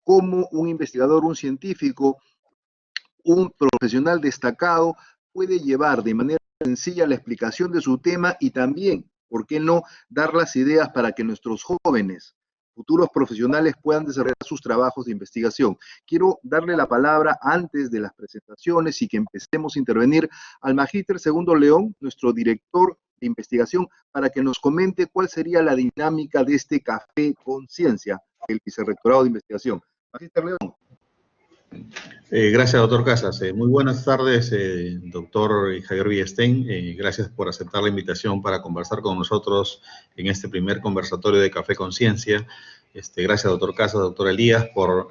cómo un investigador, un científico, un profesional destacado puede llevar de manera sencilla la explicación de su tema y también, ¿por qué no?, dar las ideas para que nuestros jóvenes, futuros profesionales puedan desarrollar sus trabajos de investigación. Quiero darle la palabra antes de las presentaciones y que empecemos a intervenir al Magíster Segundo León, nuestro director de investigación, para que nos comente cuál sería la dinámica de este Café Conciencia, el Vicerrectorado de Investigación. Magíster León. Gracias, doctor Casas. Muy buenas tardes, doctor Javier Villestein. Gracias por aceptar la invitación para conversar con nosotros en este primer conversatorio de Café Conciencia. Gracias, doctor Casas, doctor Elías, por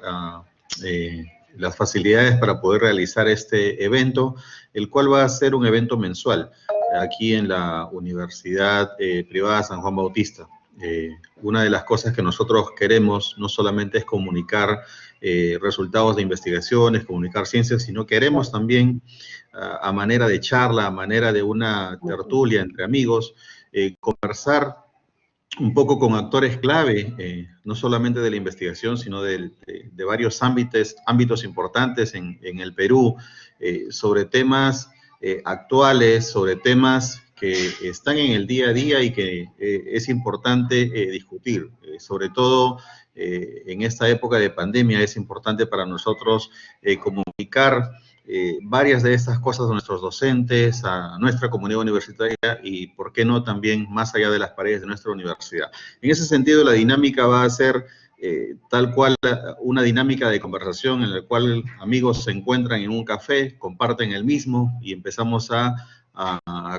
las facilidades para poder realizar este evento, el cual va a ser un evento mensual aquí en la Universidad Privada San Juan Bautista. Una de las cosas que nosotros queremos no solamente es comunicar resultados de investigaciones, comunicar ciencias, sino queremos también, a manera de charla, a manera de una tertulia entre amigos, conversar un poco con actores clave, no solamente de la investigación, sino de varios ámbitos importantes en el Perú, sobre temas actuales, sobre temas que están en el día a día y que es importante discutir. Sobre todo en esta época de pandemia es importante para nosotros comunicar varias de estas cosas a nuestros docentes, a nuestra comunidad universitaria y, por qué no, también más allá de las paredes de nuestra universidad. En ese sentido, la dinámica va a ser tal cual una dinámica de conversación en la cual amigos se encuentran en un café, comparten el mismo y empezamos a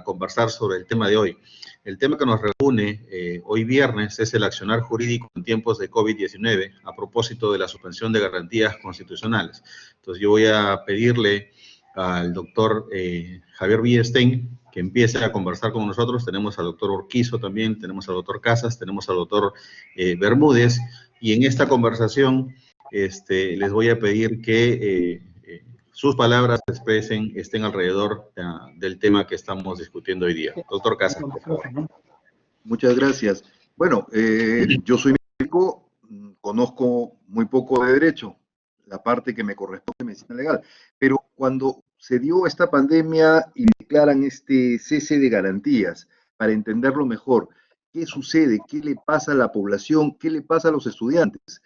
conversar sobre el tema de hoy. El tema que nos reúne hoy viernes es el accionar jurídico en tiempos de COVID-19 a propósito de la suspensión de garantías constitucionales. Entonces yo voy a pedirle al doctor Javier Villestein que empiece a conversar con nosotros. Tenemos al doctor Urquizo también, tenemos al doctor Casas, tenemos al doctor Bermúdez, y en esta conversación les voy a pedir que sus palabras estén alrededor del tema que estamos discutiendo hoy día. Doctor Casas, por favor. Muchas gracias. Bueno, yo soy médico, conozco muy poco de derecho, la parte que me corresponde de medicina legal, pero cuando se dio esta pandemia y declaran este cese de garantías, para entenderlo mejor, ¿qué sucede? ¿Qué le pasa a la población? ¿Qué le pasa a los estudiantes?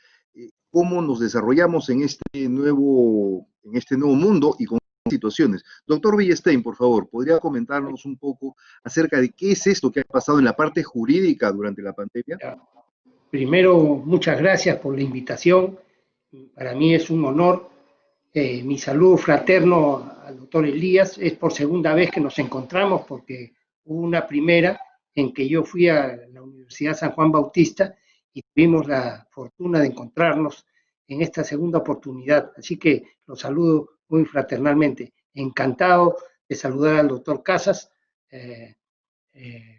¿Cómo nos desarrollamos en este nuevo mundo y con situaciones? Doctor Villestein, por favor, ¿podría comentarnos un poco acerca de qué es esto que ha pasado en la parte jurídica durante la pandemia? Primero, muchas gracias por la invitación. Para mí es un honor. Mi saludo fraterno al doctor Elías. Es por segunda vez que nos encontramos, porque hubo una primera en que yo fui a la Universidad San Juan Bautista y tuvimos la fortuna de encontrarnos en esta segunda oportunidad. Así que los saludo muy fraternalmente. Encantado de saludar al doctor Casas,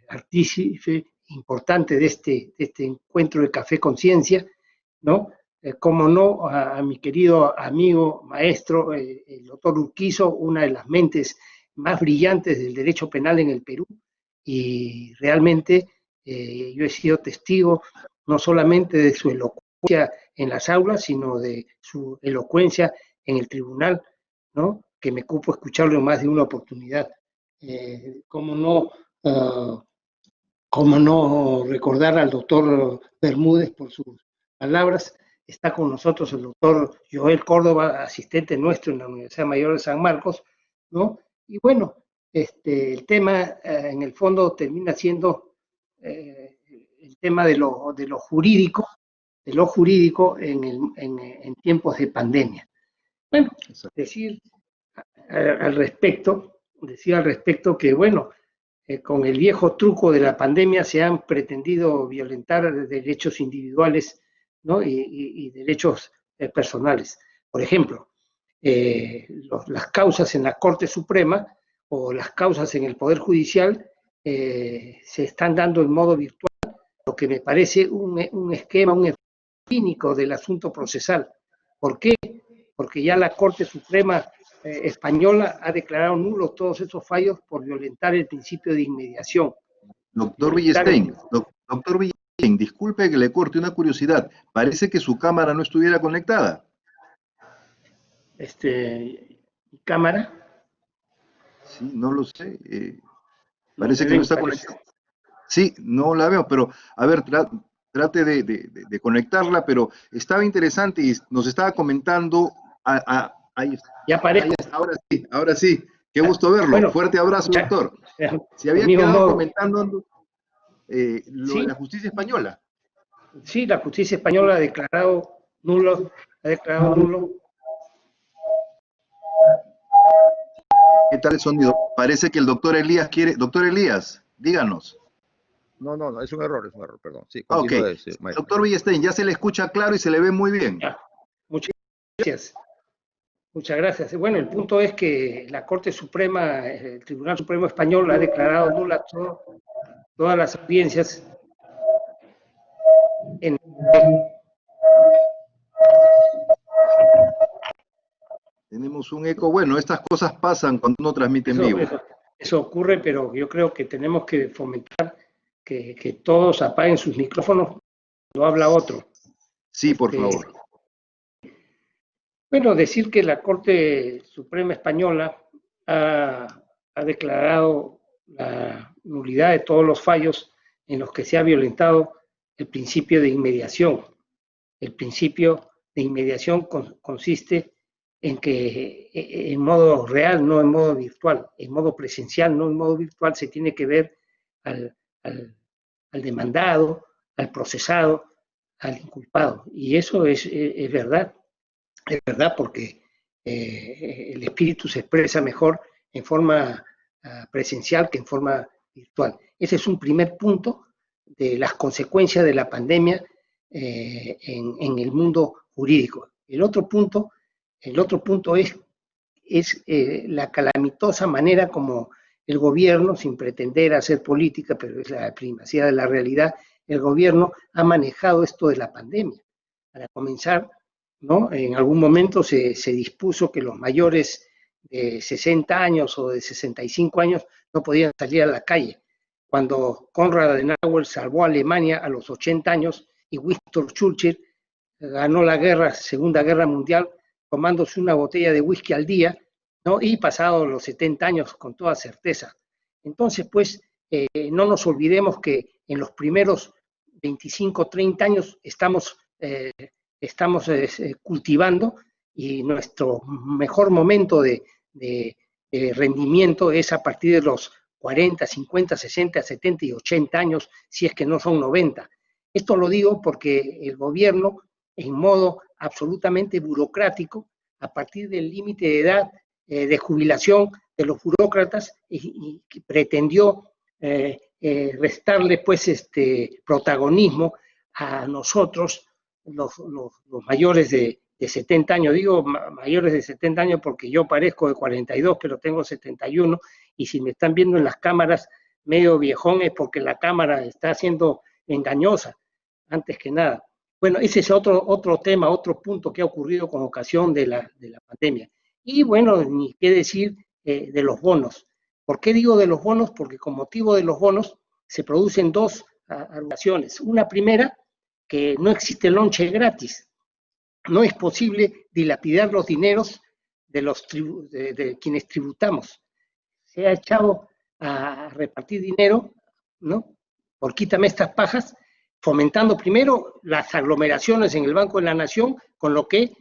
artífice importante de este encuentro de Café Conciencia, ¿no? Como no, a mi querido amigo, maestro, el doctor Urquizo, una de las mentes más brillantes del derecho penal en el Perú, y realmente yo he sido testigo no solamente de su elocuencia en las aulas, sino de su elocuencia en el tribunal, ¿no? Que me cupo escucharlo en más de una oportunidad. ¿Cómo no recordar al doctor Bermúdez por sus palabras? Está con nosotros el doctor Joel Córdoba, asistente nuestro en la Universidad Mayor de San Marcos, ¿no? Y bueno, el tema en el fondo termina siendo el tema de lo jurídico en tiempos de pandemia. Bueno, decir al respecto que, bueno, con el viejo truco de la pandemia se han pretendido violentar derechos individuales, ¿no? y derechos personales. Por ejemplo, las causas en la Corte Suprema o las causas en el Poder Judicial se están dando en modo virtual, lo que me parece un esquema, un efecto clínico del asunto procesal. ¿Por qué? Porque ya la Corte Suprema española ha declarado nulos todos esos fallos por violentar el principio de inmediación. Doctor Villestein, bien. Disculpe que le corte una curiosidad. Parece que su cámara no estuviera conectada. ¿Cámara? Sí, no lo sé. No Parece me que no ven, está parece. conectada. Sí, no la veo, pero a ver, trate de conectarla, pero estaba interesante y nos estaba comentando. Ahí está. Ya aparezco. Ahora sí. Qué gusto verlo. Bueno, Fuerte abrazo, ya, doctor. Se del había mismo quedado modo, comentando lo de sí, la justicia española. sí, la justicia española ha declarado nulo, ¿Qué tal el sonido? Parece que el doctor Elías quiere. Doctor Elías, díganos. No, es un error, perdón. Sí, Ok. continúe, maestro. Doctor Villestein, ya se le escucha claro y se le ve muy bien. Ya, muchas gracias. Muchas gracias. Bueno, el punto es que la Corte Suprema, el Tribunal Supremo Español ha declarado nulas todas las audiencias en Tenemos un eco. Bueno, estas cosas pasan cuando uno transmite en vivo. eso ocurre, pero yo creo que tenemos que fomentar que todos apaguen sus micrófonos cuando habla otro. Sí, por favor. Bueno, decir que la Corte Suprema Española ha declarado la nulidad de todos los fallos en los que se ha violentado el principio de inmediación. El principio de inmediación consiste en que en modo real, no en modo virtual, en modo presencial, no en modo virtual, se tiene que ver al demandado, al procesado, al inculpado. Y eso es verdad. Es verdad, porque el espíritu se expresa mejor en forma presencial que en forma virtual. Ese es un primer punto de las consecuencias de la pandemia en el mundo jurídico. El otro punto es la calamitosa manera como el gobierno, sin pretender hacer política, pero es la primacía de la realidad, el gobierno ha manejado esto de la pandemia. Para comenzar, ¿no? En algún momento se dispuso que los mayores de 60 años o de 65 años no podían salir a la calle. Cuando Konrad Adenauer salvó a Alemania a los 80 años y Winston Churchill ganó la Segunda Guerra Mundial tomándose una botella de whisky al día, ¿no? Y pasado los 70 años con toda certeza. Entonces, pues, no nos olvidemos que en los primeros 25, 30 años estamos cultivando y nuestro mejor momento de rendimiento es a partir de los 40, 50, 60, 70 y 80 años, si es que no son 90. Esto lo digo porque el gobierno, en modo absolutamente burocrático, a partir del límite de edad de jubilación de los burócratas, y pretendió restarle pues protagonismo a nosotros, los mayores de 70 años. Digo mayores de 70 años porque yo parezco de 42, pero tengo 71, y si me están viendo en las cámaras medio viejón es porque la cámara está siendo engañosa, antes que nada. Bueno, ese es otro tema, otro punto que ha ocurrido con ocasión de la pandemia. Y bueno, ni qué decir de los bonos. ¿Por qué digo de los bonos? Porque con motivo de los bonos se producen dos argumentaciones. Una primera, que no existe lonche gratis. No es posible dilapidar los dineros de quienes tributamos. Se ha echado a repartir dinero, ¿no? Por quítame estas pajas, fomentando primero las aglomeraciones en el Banco de la Nación, con lo que,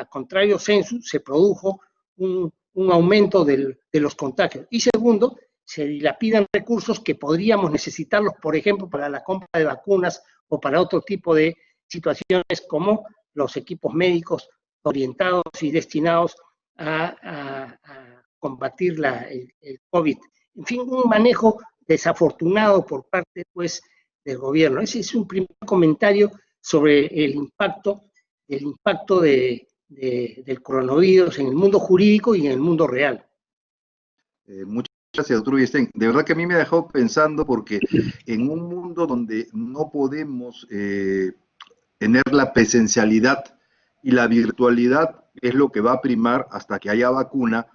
contrario censo, se produjo un aumento de los contagios. Y segundo, se dilapidan recursos que podríamos necesitarlos, por ejemplo, para la compra de vacunas o para otro tipo de situaciones como los equipos médicos orientados y destinados a combatir el COVID. En fin, un manejo desafortunado por parte, pues, del gobierno. Ese es un primer comentario sobre el impacto del coronavirus en el mundo jurídico y en el mundo real. Muchas gracias, doctor Villestein. De verdad que a mí me ha dejado pensando, porque en un mundo donde no podemos tener la presencialidad y la virtualidad es lo que va a primar hasta que haya vacuna,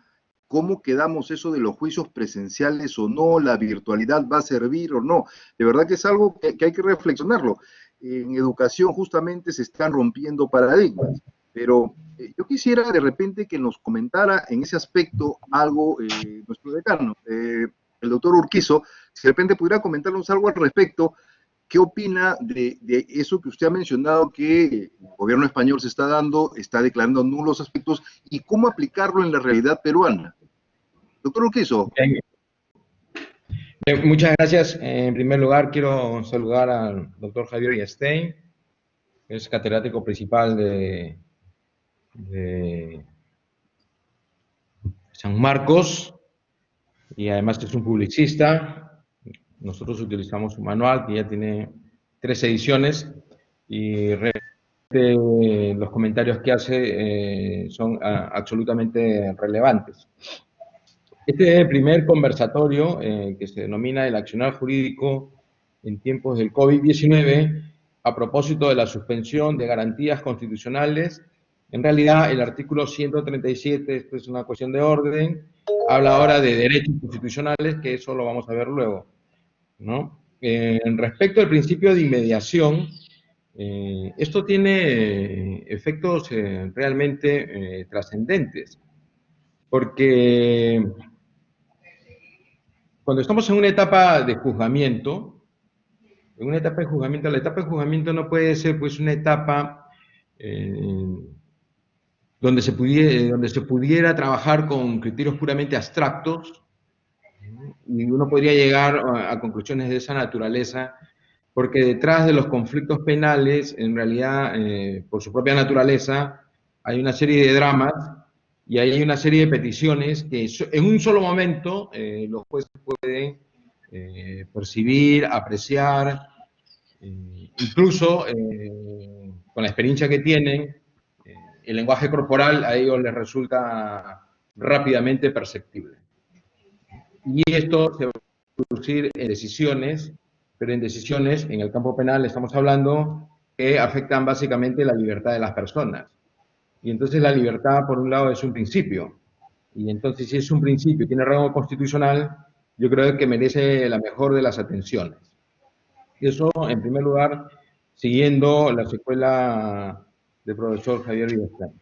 ¿cómo quedamos eso de los juicios presenciales o no? ¿La virtualidad va a servir o no? De verdad que es algo que hay que reflexionarlo. En educación justamente se están rompiendo paradigmas, pero yo quisiera de repente que nos comentara en ese aspecto algo nuestro decano, el doctor Urquizo, si de repente pudiera comentarnos algo al respecto. ¿Qué opina de eso que usted ha mencionado, que el gobierno español se está dando, está declarando nulos aspectos, y cómo aplicarlo en la realidad peruana? Doctor Urquizo. Bien. Muchas gracias. En primer lugar, quiero saludar al doctor Javier Wittgenstein, que es catedrático principal de San Marcos, y además es un publicista. Nosotros utilizamos un manual que ya tiene 3 ediciones y realmente los comentarios que hace son absolutamente relevantes. Este es el primer conversatorio que se denomina el accionar jurídico en tiempos del COVID-19 a propósito de la suspensión de garantías constitucionales. En realidad, el artículo 137, esto es una cuestión de orden, habla ahora de derechos constitucionales, que eso lo vamos a ver luego, ¿no? Respecto al principio de inmediación, esto tiene efectos realmente trascendentes, porque cuando estamos en una etapa de juzgamiento, la etapa de juzgamiento no puede ser pues una etapa donde se pudiera trabajar con criterios puramente abstractos, y uno podría llegar a conclusiones de esa naturaleza, porque detrás de los conflictos penales, en realidad, por su propia naturaleza, hay una serie de dramas y hay una serie de peticiones que en un solo momento los jueces pueden percibir, apreciar, incluso con la experiencia que tienen, el lenguaje corporal a ellos les resulta rápidamente perceptible. Y esto se va a producir en decisiones, pero en decisiones en el campo penal estamos hablando que afectan básicamente la libertad de las personas. Y entonces la libertad, por un lado, es un principio. Y entonces, si es un principio y tiene rango constitucional, yo creo que merece la mejor de las atenciones. Eso, en primer lugar, siguiendo la secuela del profesor Javier Wittgenstein.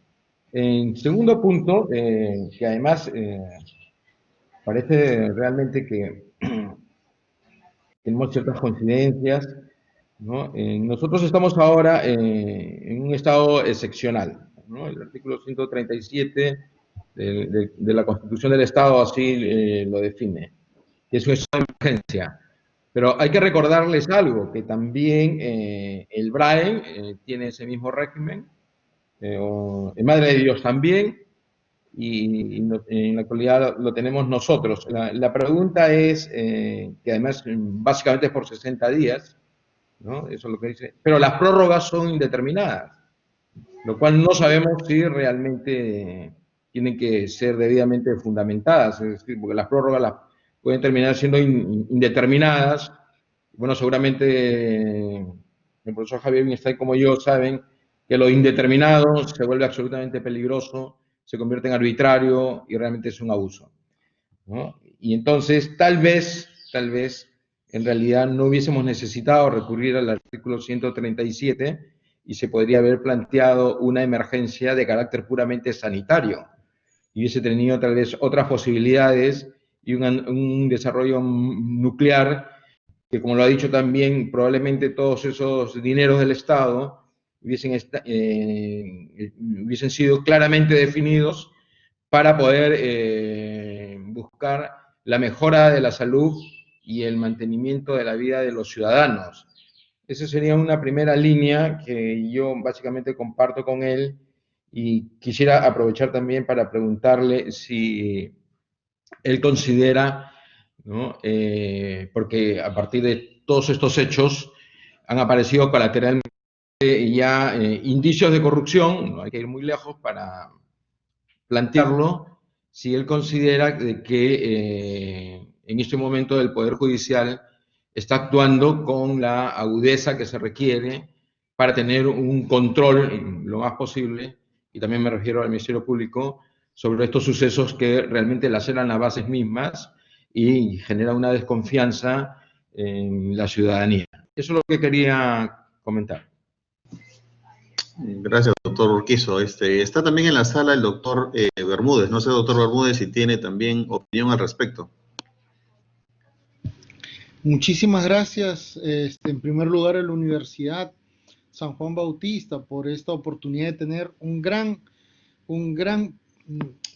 En segundo punto, que además parece realmente que tenemos ciertas coincidencias, ¿no? Nosotros estamos ahora en un estado excepcional, ¿no? El artículo 137 de la Constitución del Estado así lo define, que es un estado de emergencia. Pero hay que recordarles algo, que también el BRAE tiene ese mismo régimen, en Madre de Dios también, y en la actualidad lo tenemos nosotros. La pregunta es, que además básicamente es por 60 días, ¿no? Eso es lo que dice, pero las prórrogas son indeterminadas, lo cual no sabemos si realmente tienen que ser debidamente fundamentadas, es decir, porque las prórrogas pueden terminar siendo indeterminadas. Bueno, seguramente el profesor Javier Wittgenstein como yo saben que lo indeterminado se vuelve absolutamente peligroso, se convierte en arbitrario y realmente es un abuso, ¿no? Y entonces, tal vez, en realidad no hubiésemos necesitado recurrir al artículo 137 y se podría haber planteado una emergencia de carácter puramente sanitario. Y hubiese tenido tal vez otras posibilidades y un desarrollo nuclear que, como lo ha dicho también, probablemente todos esos dineros del Estado hubiesen sido claramente definidos para poder buscar la mejora de la salud y el mantenimiento de la vida de los ciudadanos. Esa sería una primera línea que yo básicamente comparto con él, y quisiera aprovechar también para preguntarle si él considera, ¿no? Porque a partir de todos estos hechos han aparecido colateralmente ya indicios de corrupción, no hay que ir muy lejos para plantearlo, si él considera que en este momento el Poder Judicial está actuando con la agudeza que se requiere para tener un control lo más posible, y también me refiero al Ministerio Público, sobre estos sucesos que realmente laceran las bases mismas y genera una desconfianza en la ciudadanía. Eso es lo que quería comentar. Gracias, doctor Urquizo. Está también en la sala el doctor Bermúdez. No sé, doctor Bermúdez, si tiene también opinión al respecto. Muchísimas gracias, en primer lugar, a la Universidad San Juan Bautista por esta oportunidad de tener un gran,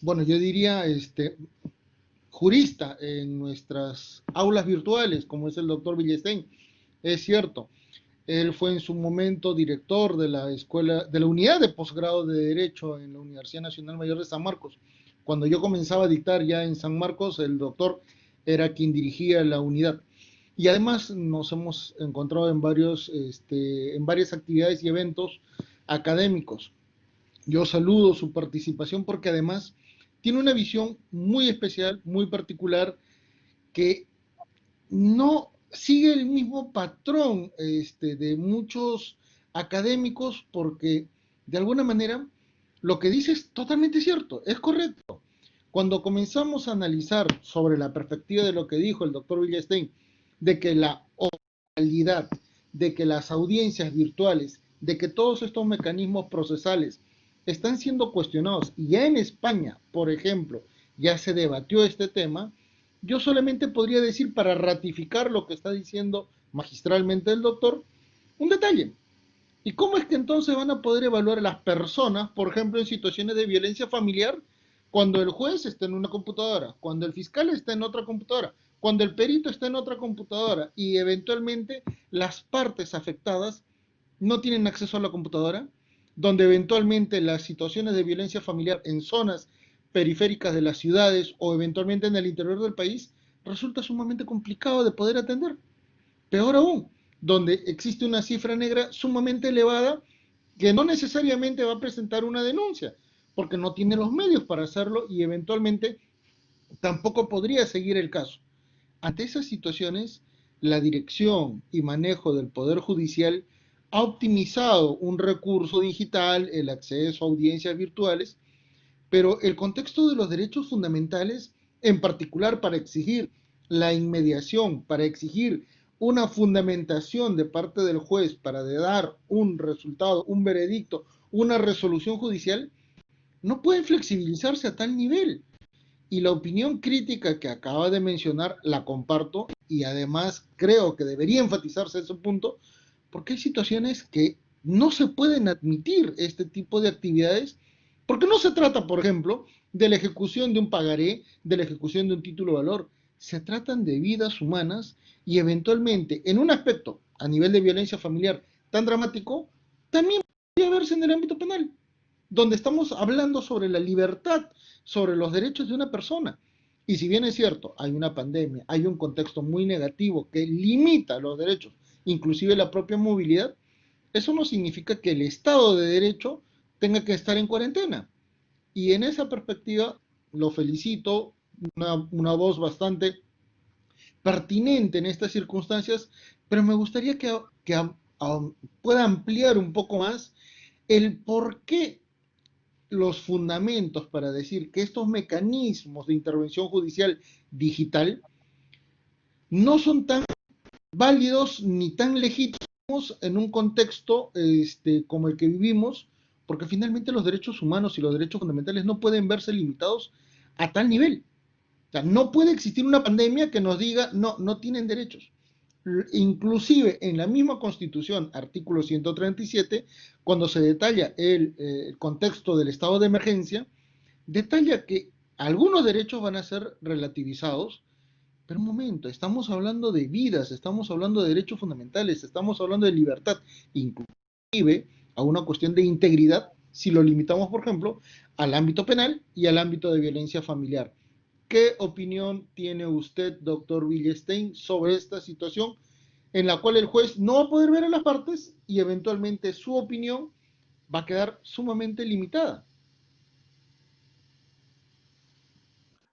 bueno, yo diría, jurista en nuestras aulas virtuales, como es el doctor Villestein. Es cierto, él fue en su momento director de la escuela, de la unidad de posgrado de Derecho en la Universidad Nacional Mayor de San Marcos. Cuando yo comenzaba a dictar ya en San Marcos, el doctor era quien dirigía la unidad. Y además nos hemos encontrado en varias actividades y eventos académicos. Yo saludo su participación porque además tiene una visión muy especial, muy particular, que no sigue el mismo patrón de muchos académicos, porque de alguna manera lo que dice es totalmente cierto, es correcto. Cuando comenzamos a analizar sobre la perspectiva de lo que dijo el doctor Villestein, de que la oralidad, de que las audiencias virtuales, de que todos estos mecanismos procesales están siendo cuestionados, y ya en España, por ejemplo, ya se debatió este tema, yo solamente podría decir, para ratificar lo que está diciendo magistralmente el doctor, un detalle. ¿Y cómo es que entonces van a poder evaluar a las personas, por ejemplo, en situaciones de violencia familiar, cuando el juez está en una computadora, cuando el fiscal está en otra computadora, cuando el perito está en otra computadora y eventualmente las partes afectadas no tienen acceso a la computadora, donde eventualmente las situaciones de violencia familiar en zonas periféricas de las ciudades o eventualmente en el interior del país resulta sumamente complicado de poder atender? Peor aún, donde existe una cifra negra sumamente elevada que no necesariamente va a presentar una denuncia, porque no tiene los medios para hacerlo y eventualmente tampoco podría seguir el caso. Ante esas situaciones, la dirección y manejo del Poder Judicial ha optimizado un recurso digital, el acceso a audiencias virtuales, pero el contexto de los derechos fundamentales, en particular para exigir la inmediación, para exigir una fundamentación de parte del juez para dar un resultado, un veredicto, una resolución judicial, no pueden flexibilizarse a tal nivel. Y la opinión crítica que acaba de mencionar la comparto, y además creo que debería enfatizarse ese punto, porque hay situaciones que no se pueden admitir este tipo de actividades, porque no se trata, por ejemplo, de la ejecución de un pagaré, de la ejecución de un título de valor, se tratan de vidas humanas y eventualmente en un aspecto a nivel de violencia familiar tan dramático, también podría verse en el ámbito penal, donde estamos hablando sobre la libertad, sobre los derechos de una persona. Y si bien es cierto, hay una pandemia, hay un contexto muy negativo que limita los derechos, inclusive la propia movilidad, eso no significa que el Estado de Derecho tenga que estar en cuarentena. Y en esa perspectiva lo felicito, una voz bastante pertinente en estas circunstancias, pero me gustaría que pueda ampliar un poco más el por qué los fundamentos para decir que estos mecanismos de intervención judicial digital no son tan válidos ni tan legítimos en un contexto como el que vivimos, porque finalmente los derechos humanos y los derechos fundamentales no pueden verse limitados a tal nivel. O sea, no puede existir una pandemia que nos diga, no tienen derechos. Inclusive en la misma Constitución, artículo 137, cuando se detalla el contexto del estado de emergencia, detalla que algunos derechos van a ser relativizados, pero un momento, estamos hablando de vidas, estamos hablando de derechos fundamentales, estamos hablando de libertad, inclusive a una cuestión de integridad, si lo limitamos, por ejemplo, al ámbito penal y al ámbito de violencia familiar. ¿Qué opinión tiene usted, doctor Villestein, sobre esta situación en la cual el juez no va a poder ver a las partes y eventualmente su opinión va a quedar sumamente limitada?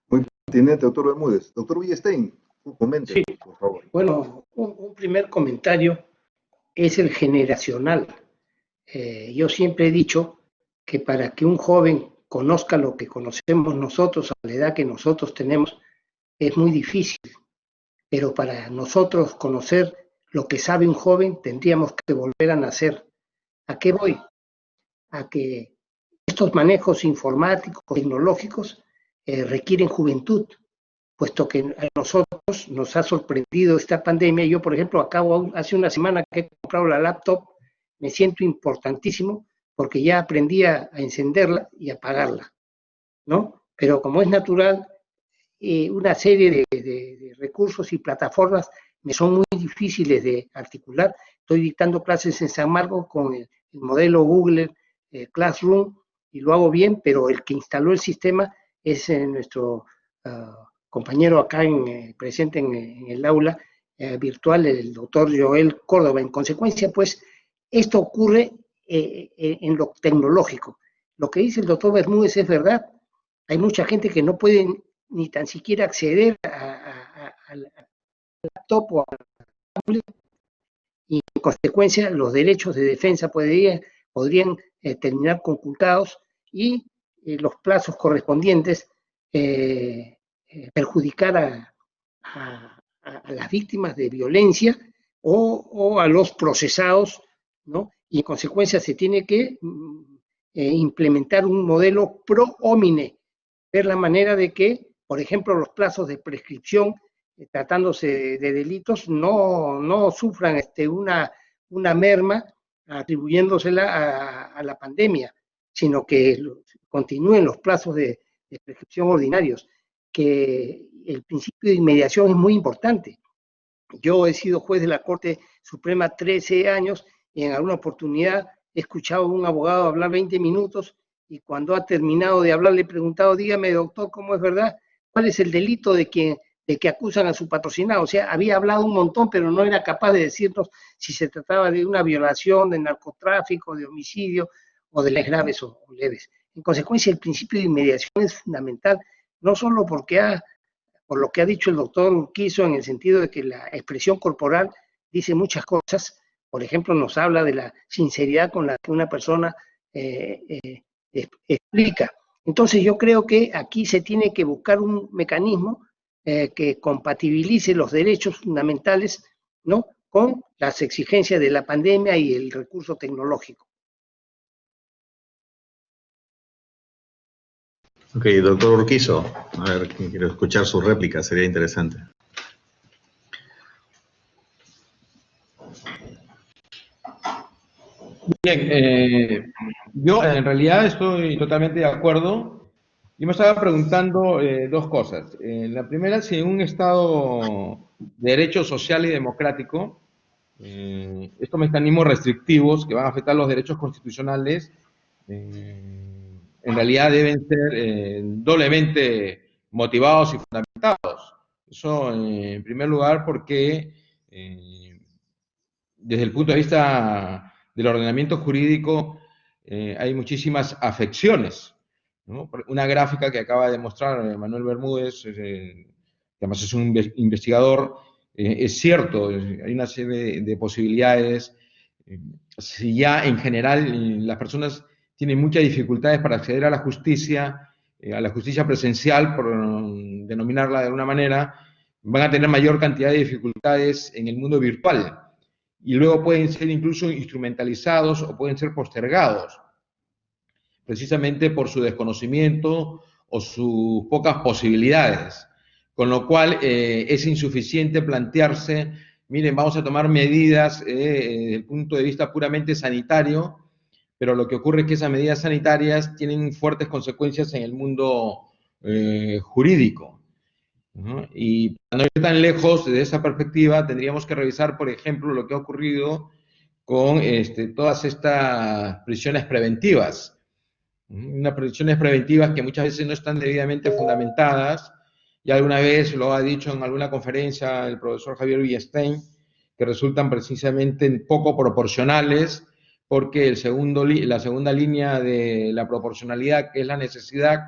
Muy pertinente, doctor Bermúdez. Doctor Villestein, comente, Sí. por favor. Bueno, un primer comentario es el generacional. Yo siempre he dicho que para que un joven conozca lo que conocemos nosotros a la edad que nosotros tenemos, es muy difícil. Pero para nosotros conocer lo que sabe un joven, tendríamos que volver a nacer. ¿A qué voy? A que estos manejos informáticos, tecnológicos, requieren juventud, puesto que a nosotros nos ha sorprendido esta pandemia. Yo, por ejemplo, hace una semana que he comprado la laptop, me siento importantísimo porque ya aprendí a encenderla y apagarla, ¿no? Pero como es natural, una serie de recursos y plataformas me son muy difíciles de articular. Estoy dictando clases en San Marcos con el modelo Google Classroom y lo hago bien, pero el que instaló el sistema es nuestro compañero acá presente en el aula virtual, el doctor Joel Córdoba. En consecuencia, pues, esto ocurre en lo tecnológico. Lo que dice el doctor Bermúdez es verdad. Hay mucha gente que no puede ni tan siquiera acceder al laptop o a la tablet, y en consecuencia los derechos de defensa podrían terminar conculcados y los plazos correspondientes perjudicar a las víctimas de violencia o a los procesados, ¿no? Y en consecuencia se tiene que implementar un modelo pro homine, ver la manera de que, por ejemplo, los plazos de prescripción, tratándose de delitos, no sufran una merma atribuyéndosela a la pandemia, sino que continúen los plazos de prescripción ordinarios, que el principio de inmediación es muy importante. Yo he sido juez de la Corte Suprema 13 años y en alguna oportunidad he escuchado a un abogado hablar 20 minutos y cuando ha terminado de hablar le he preguntado, dígame doctor, ¿cómo es verdad? ¿Cuál es el delito de que acusan a su patrocinado? O sea, había hablado un montón, pero no era capaz de decirnos si se trataba de una violación, de narcotráfico, de homicidio o de las graves o leves. En consecuencia, el principio de inmediación es fundamental, no solo por lo que ha dicho el doctor Urquizo, en el sentido de que la expresión corporal dice muchas cosas. Por ejemplo, nos habla de la sinceridad con la que una persona explica. Entonces yo creo que aquí se tiene que buscar un mecanismo que compatibilice los derechos fundamentales, ¿no?, con las exigencias de la pandemia y el recurso tecnológico. Ok, doctor Urquizo, a ver, quiero escuchar su réplica, sería interesante. Bien, yo en realidad estoy totalmente de acuerdo. Yo me estaba preguntando dos cosas. La primera, si en un Estado de derecho social y democrático, estos mecanismos restrictivos que van a afectar los derechos constitucionales, en realidad deben ser doblemente motivados y fundamentados. Eso, en primer lugar, porque desde el punto de vista del ordenamiento jurídico hay muchísimas afecciones, ¿no? Una gráfica que acaba de mostrar Manuel Bermúdez, que además es un investigador, es cierto, hay una serie de posibilidades. Si ya en general las personas tienen muchas dificultades para acceder a la justicia presencial, por denominarla de alguna manera, van a tener mayor cantidad de dificultades en el mundo virtual. Y luego pueden ser incluso instrumentalizados o pueden ser postergados, precisamente por su desconocimiento o sus pocas posibilidades. Con lo cual es insuficiente plantearse, miren, vamos a tomar medidas desde el punto de vista puramente sanitario, pero lo que ocurre es que esas medidas sanitarias tienen fuertes consecuencias en el mundo jurídico, ¿no? Y para no ir tan lejos de esa perspectiva, tendríamos que revisar, por ejemplo, lo que ha ocurrido con todas estas prisiones preventivas. Unas prisiones preventivas que muchas veces no están debidamente fundamentadas. Y alguna vez lo ha dicho en alguna conferencia el profesor Javier Villestein, que resultan precisamente poco proporcionales, porque la segunda línea de la proporcionalidad, que es la necesidad,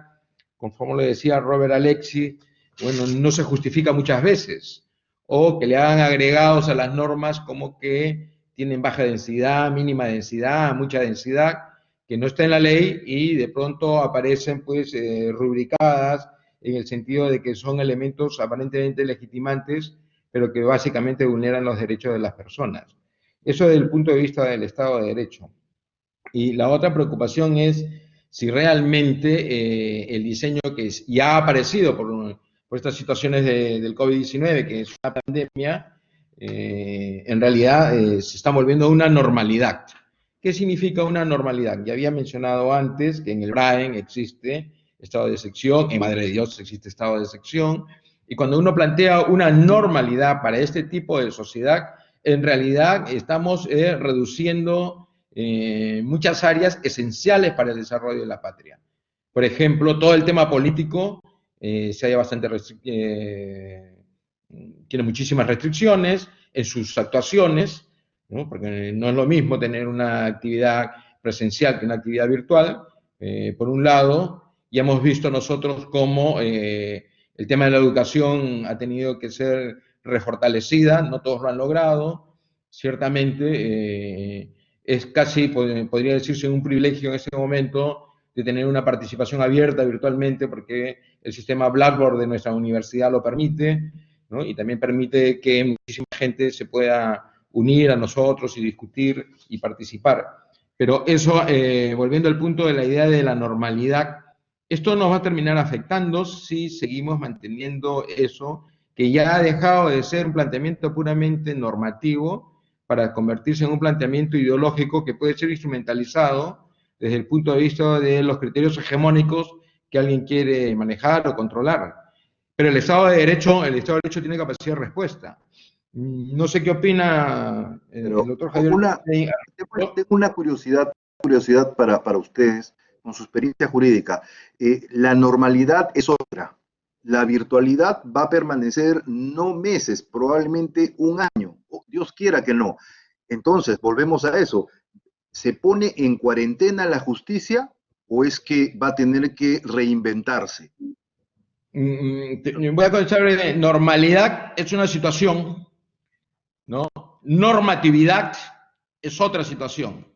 conforme lo decía Robert Alexis, bueno, no se justifica muchas veces, o que le hagan agregados a las normas como que tienen baja densidad, mínima densidad, mucha densidad, que no está en la ley y de pronto aparecen pues rubricadas en el sentido de que son elementos aparentemente legitimantes, pero que básicamente vulneran los derechos de las personas. Eso desde el punto de vista del Estado de Derecho. Y la otra preocupación es si realmente el diseño que ya ha aparecido por estas situaciones del COVID-19, que es una pandemia, en realidad se está volviendo una normalidad. ¿Qué significa una normalidad? Ya había mencionado antes que en el BRAEN existe estado de excepción, en Madre de Dios existe estado de excepción, y cuando uno plantea una normalidad para este tipo de sociedad, en realidad estamos reduciendo muchas áreas esenciales para el desarrollo de la patria. Por ejemplo, todo el tema político se halla bastante tiene muchísimas restricciones en sus actuaciones, ¿no? Porque no es lo mismo tener una actividad presencial que una actividad virtual, por un lado, y hemos visto nosotros cómo el tema de la educación ha tenido que ser refortalecida, no todos lo han logrado, ciertamente es casi, podría decirse, un privilegio en este momento de tener una participación abierta virtualmente porque el sistema Blackboard de nuestra universidad lo permite, ¿no? Y también permite que muchísima gente se pueda unir a nosotros y discutir y participar. Pero eso, volviendo al punto de la idea de la normalidad, esto nos va a terminar afectando si seguimos manteniendo eso, que ya ha dejado de ser un planteamiento puramente normativo para convertirse en un planteamiento ideológico que puede ser instrumentalizado desde el punto de vista de los criterios hegemónicos que alguien quiere manejar o controlar. Pero el Estado de Derecho tiene capacidad de respuesta. No sé qué opina el doctor Javier. Tengo una curiosidad para ustedes, con su experiencia jurídica. La normalidad es otra. La virtualidad va a permanecer no meses, probablemente un año. Dios quiera que no. Entonces, volvemos a eso. ¿Se pone en cuarentena la justicia o es que va a tener que reinventarse? Voy a contestar, normalidad es una situación, ¿no? Normatividad es otra situación,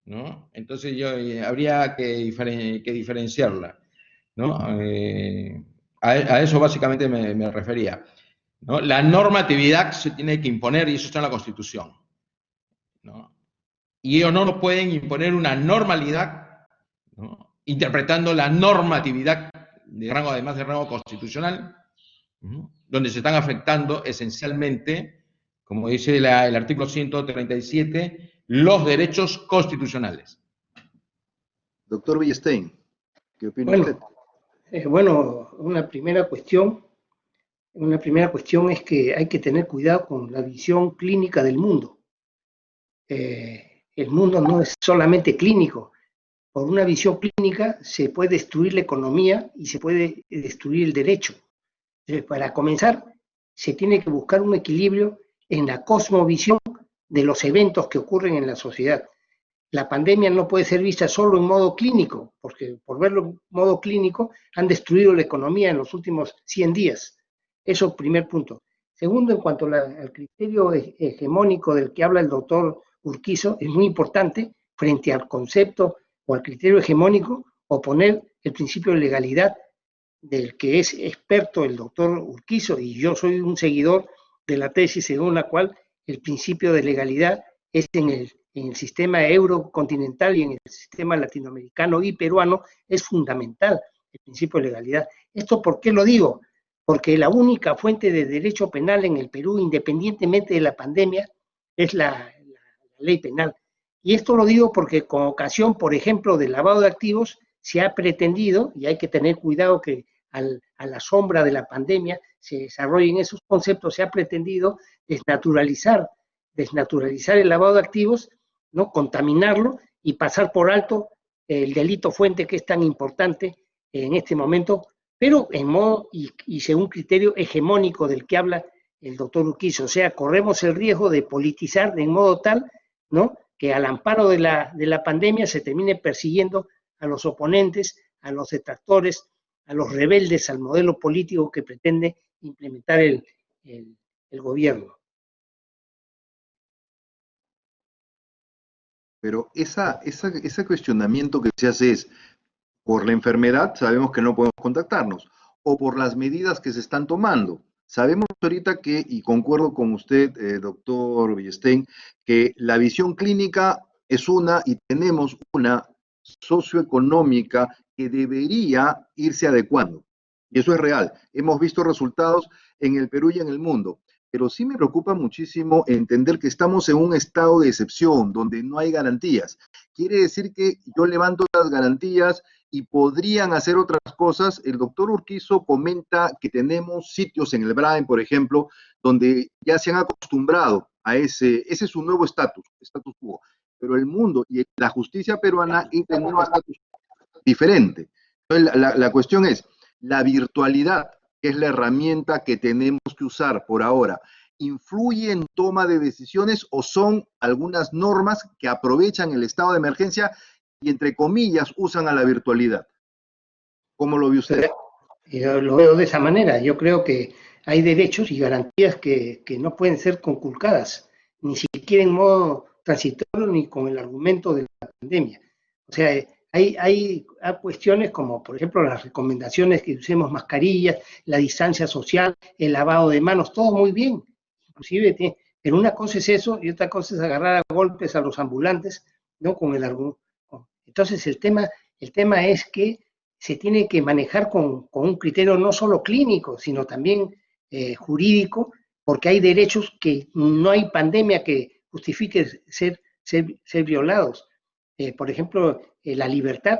¿no? Entonces habría que diferenciarla, ¿no? A eso básicamente me refería, ¿no? La normatividad se tiene que imponer y eso está en la Constitución, ¿no? Y ellos no nos pueden imponer una normalidad, ¿no? Interpretando la normatividad de rango, además de rango constitucional, donde se están afectando esencialmente, como dice el artículo 137, los derechos constitucionales. Doctor Villestein, ¿qué opina usted? Bueno, una primera cuestión es que hay que tener cuidado con la visión clínica del mundo. El mundo no es solamente clínico. Por una visión clínica se puede destruir la economía y se puede destruir el derecho. Entonces, para comenzar, se tiene que buscar un equilibrio en la cosmovisión de los eventos que ocurren en la sociedad. La pandemia no puede ser vista solo en modo clínico, porque por verlo en modo clínico han destruido la economía en los últimos 100 días. Eso, primer punto. Segundo, en cuanto al criterio hegemónico del que habla el doctor Urquizo, es muy importante frente al concepto o al criterio hegemónico oponer el principio de legalidad del que es experto el doctor Urquizo, y yo soy un seguidor de la tesis según la cual el principio de legalidad es en el sistema eurocontinental y en el sistema latinoamericano y peruano es fundamental el principio de legalidad. ¿Esto por qué lo digo? Porque la única fuente de derecho penal en el Perú, independientemente de la pandemia, es la ley penal. Y esto lo digo porque con ocasión, por ejemplo, del lavado de activos, se ha pretendido, y hay que tener cuidado que a la sombra de la pandemia se desarrollen esos conceptos, se ha pretendido desnaturalizar el lavado de activos, ¿no? Contaminarlo y pasar por alto el delito fuente que es tan importante en este momento, pero en modo y según criterio hegemónico del que habla el doctor Urquizo. O sea, corremos el riesgo de politizar de modo tal, ¿no?, que al amparo de la pandemia se termine persiguiendo a los oponentes, a los detractores, a los rebeldes al modelo político que pretende implementar el gobierno. pero ese cuestionamiento que se hace es, por la enfermedad sabemos que no podemos contactarnos, o por las medidas que se están tomando. Sabemos ahorita que, y concuerdo con usted, doctor Villestein, que la visión clínica es una y tenemos una socioeconómica que debería irse adecuando. Y eso es real. Hemos visto resultados en el Perú y en el mundo. Pero sí me preocupa muchísimo entender que estamos en un estado de excepción, donde no hay garantías. Quiere decir que yo levanto las garantías y podrían hacer otras cosas. El doctor Urquizo comenta que tenemos sitios en el Brain, por ejemplo, donde ya se han acostumbrado a ese es su nuevo status quo. Pero el mundo y la justicia peruana entra en un estatus diferente. Entonces, la cuestión es, la virtualidad, que es la herramienta que tenemos que usar por ahora, ¿influye en toma de decisiones o son algunas normas que aprovechan el estado de emergencia y, entre comillas, usan a la virtualidad? ¿Cómo lo ve usted? Yo lo veo de esa manera. Yo creo que hay derechos y garantías que no pueden ser conculcadas, ni siquiera en modo transitorio ni con el argumento de la pandemia. O sea, hay cuestiones como, por ejemplo, las recomendaciones que usemos mascarillas, la distancia social, el lavado de manos, todo muy bien. Inclusive, pero una cosa es eso y otra cosa es agarrar a golpes a los ambulantes, ¿no? Con el argumento. Entonces, el tema es que se tiene que manejar con un criterio no solo clínico, sino también jurídico, porque hay derechos que no hay pandemia que justifique ser violados. Por ejemplo, la libertad,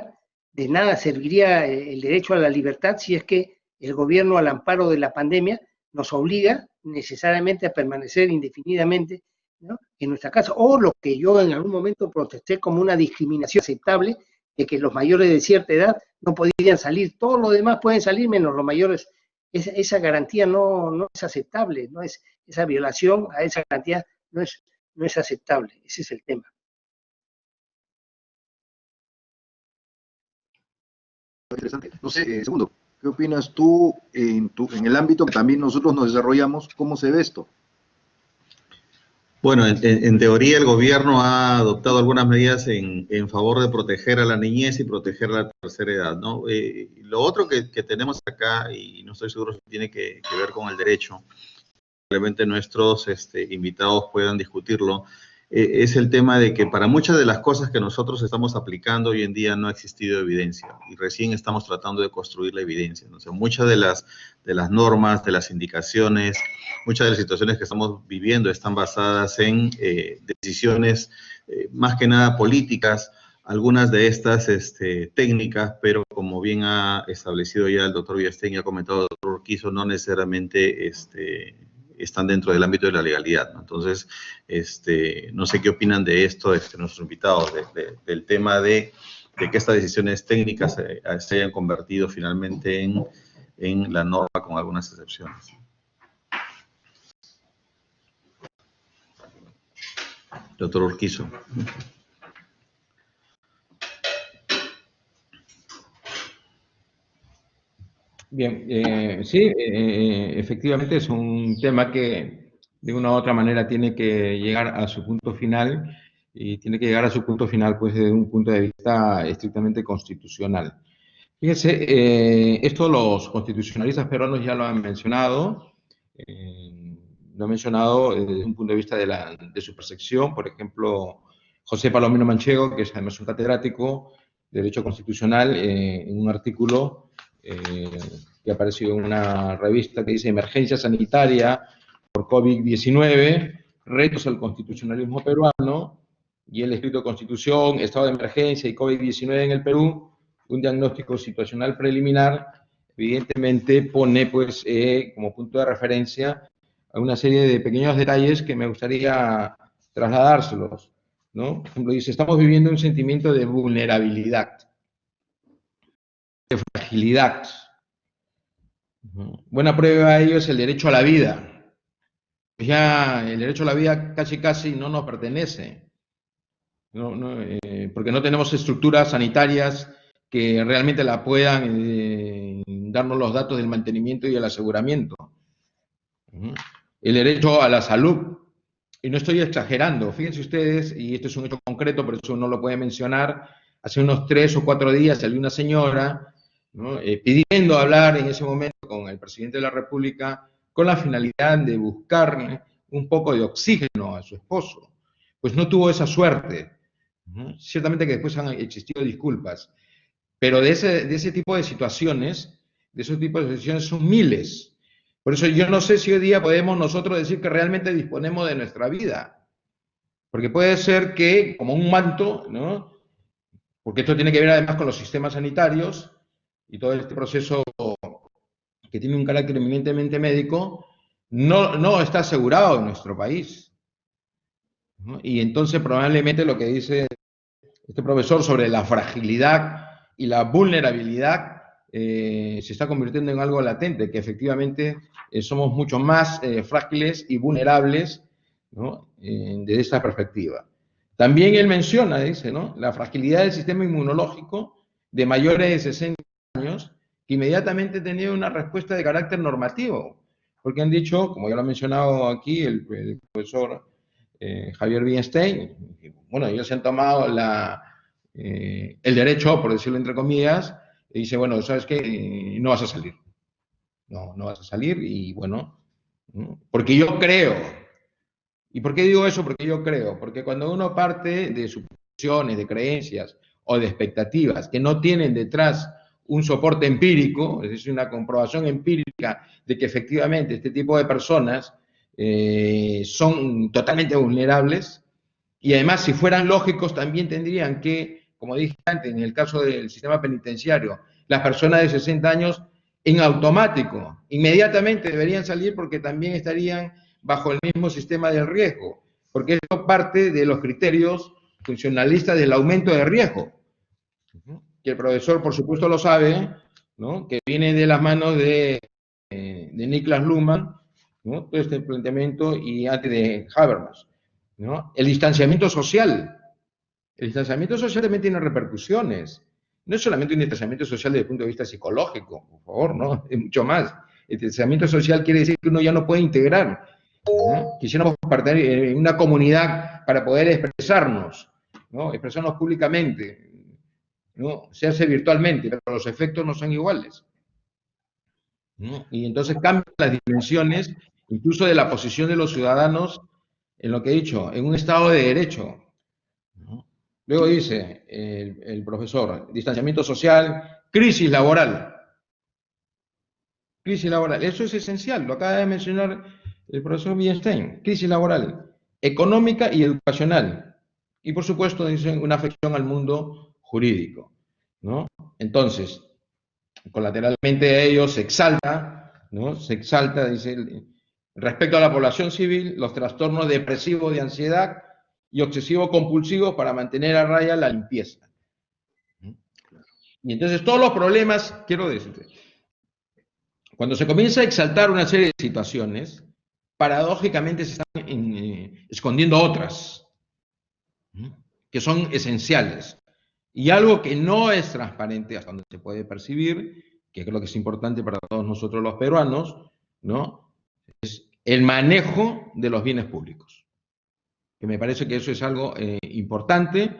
de nada serviría el derecho a la libertad si es que el gobierno, al amparo de la pandemia, nos obliga necesariamente a permanecer indefinidamente, ¿no?, en nuestra casa, o lo que yo en algún momento protesté como una discriminación aceptable, de que los mayores de cierta edad no podían salir, todos los demás pueden salir menos los mayores. Esa garantía no es aceptable, no es, esa violación a esa garantía no es aceptable, ese es el tema. Interesante. No sé, segundo, ¿qué opinas tú en el ámbito que también nosotros nos desarrollamos? ¿Cómo se ve esto? Bueno, en teoría el gobierno ha adoptado algunas medidas en favor de proteger a la niñez y proteger a la tercera edad, ¿no? Lo otro que tenemos acá, y no estoy seguro si tiene que ver con el derecho, probablemente nuestros invitados puedan discutirlo, es el tema de que para muchas de las cosas que nosotros estamos aplicando hoy en día no ha existido evidencia y recién estamos tratando de construir la evidencia. O sea, muchas de las normas, de las indicaciones, muchas de las situaciones que estamos viviendo están basadas en decisiones más que nada políticas, algunas de estas técnicas, pero como bien ha establecido ya el doctor Villestein y ha comentado el doctor Urquizo, no necesariamente están dentro del ámbito de la legalidad, ¿no? Entonces, no sé qué opinan de esto nuestros invitados, del tema de que estas decisiones técnicas se hayan convertido finalmente en la norma con algunas excepciones. Doctor Urquizo. Bien, sí, efectivamente es un tema que de una u otra manera tiene que llegar a su punto final y tiene que llegar a su punto final pues desde un punto de vista estrictamente constitucional. Fíjense, esto los constitucionalistas peruanos ya lo han mencionado, desde un punto de vista de su percepción. Por ejemplo, José Palomino Manchego, que es además un catedrático de Derecho Constitucional, en un artículo que ha aparecido en una revista que dice Emergencia Sanitaria por COVID-19, retos al constitucionalismo peruano, y el escrito Constitución, Estado de Emergencia y COVID-19 en el Perú, un diagnóstico situacional preliminar, evidentemente pone pues como punto de referencia a una serie de pequeños detalles que me gustaría trasladárselos, ¿no? Por ejemplo, dice, estamos viviendo un sentimiento de vulnerabilidad, de fragilidad. Buena prueba de ello es el derecho a la vida. Ya el derecho a la vida casi no nos pertenece, porque no tenemos estructuras sanitarias que realmente la puedan darnos los datos del mantenimiento y el aseguramiento. El derecho a la salud y no estoy exagerando, fíjense ustedes, y esto es un hecho concreto, por eso uno lo puede mencionar, hace unos 3 o 4 días salió una señora, ¿no? Pidiendo hablar en ese momento con el presidente de la República con la finalidad de buscarle un poco de oxígeno a su esposo. Pues no tuvo esa suerte. ¿No? Ciertamente que después han existido disculpas, pero de ese tipo de situaciones, de esos tipos de situaciones son miles. Por eso yo no sé si hoy día podemos nosotros decir que realmente disponemos de nuestra vida. Porque puede ser que, como un manto, ¿no? Porque esto tiene que ver además con los sistemas sanitarios y todo este proceso que tiene un carácter eminentemente médico, no está asegurado en nuestro país. ¿No? Y entonces probablemente lo que dice este profesor sobre la fragilidad y la vulnerabilidad se está convirtiendo en algo latente, que efectivamente somos mucho más frágiles y vulnerables, ¿no? Desde esta perspectiva. También él menciona, dice, ¿no? La fragilidad del sistema inmunológico de mayores de 60 años que inmediatamente tenía una respuesta de carácter normativo, porque han dicho, como ya lo ha mencionado aquí el profesor Javier Bienstein, bueno, ellos se han tomado el derecho, por decirlo entre comillas, y dice, bueno, ¿sabes qué? No vas a salir. No vas a salir y bueno, porque yo creo. ¿Y por qué digo eso? Porque yo creo. Porque cuando uno parte de suposiciones, de creencias o de expectativas que no tienen detrás un soporte empírico, es decir, una comprobación empírica de que efectivamente este tipo de personas son totalmente vulnerables, y además, si fueran lógicos, también tendrían que, como dije antes, en el caso del sistema penitenciario, las personas de 60 años en automático, inmediatamente deberían salir porque también estarían bajo el mismo sistema del riesgo, porque eso parte de los criterios funcionalistas del aumento de riesgo, que el profesor, por supuesto, lo sabe, ¿no? Que viene de las manos de Niklas Luhmann, ¿no? Todo este planteamiento y antes de Habermas, ¿no? El distanciamiento social. El distanciamiento social también tiene repercusiones. No es solamente un distanciamiento social desde el punto de vista psicológico, por favor, ¿no? Es mucho más. El distanciamiento social quiere decir que uno ya no puede integrar. ¿No? Quisiéramos pertenecer en una comunidad para poder expresarnos, ¿no? Expresarnos públicamente, ¿no? Se hace virtualmente, pero los efectos no son iguales, ¿no? Y entonces cambian las dimensiones, incluso de la posición de los ciudadanos, en lo que he dicho, en un Estado de Derecho, ¿no? Luego dice el profesor, distanciamiento social, crisis laboral. Crisis laboral, eso es esencial, lo acaba de mencionar el profesor Bienstein, crisis laboral, económica y educacional. Y por supuesto, dicen una afección al mundo jurídico, ¿no? Entonces, colateralmente a ello se exalta, ¿no? Se exalta, dice, respecto a la población civil, los trastornos depresivos de ansiedad y obsesivo-compulsivos para mantener a raya la limpieza. Y entonces todos los problemas, quiero decirte, cuando se comienza a exaltar una serie de situaciones, paradójicamente se están escondiendo otras, que son esenciales. Y algo que no es transparente hasta donde se puede percibir, que creo que es importante para todos nosotros los peruanos, ¿no? Es el manejo de los bienes públicos. Que me parece que eso es algo importante,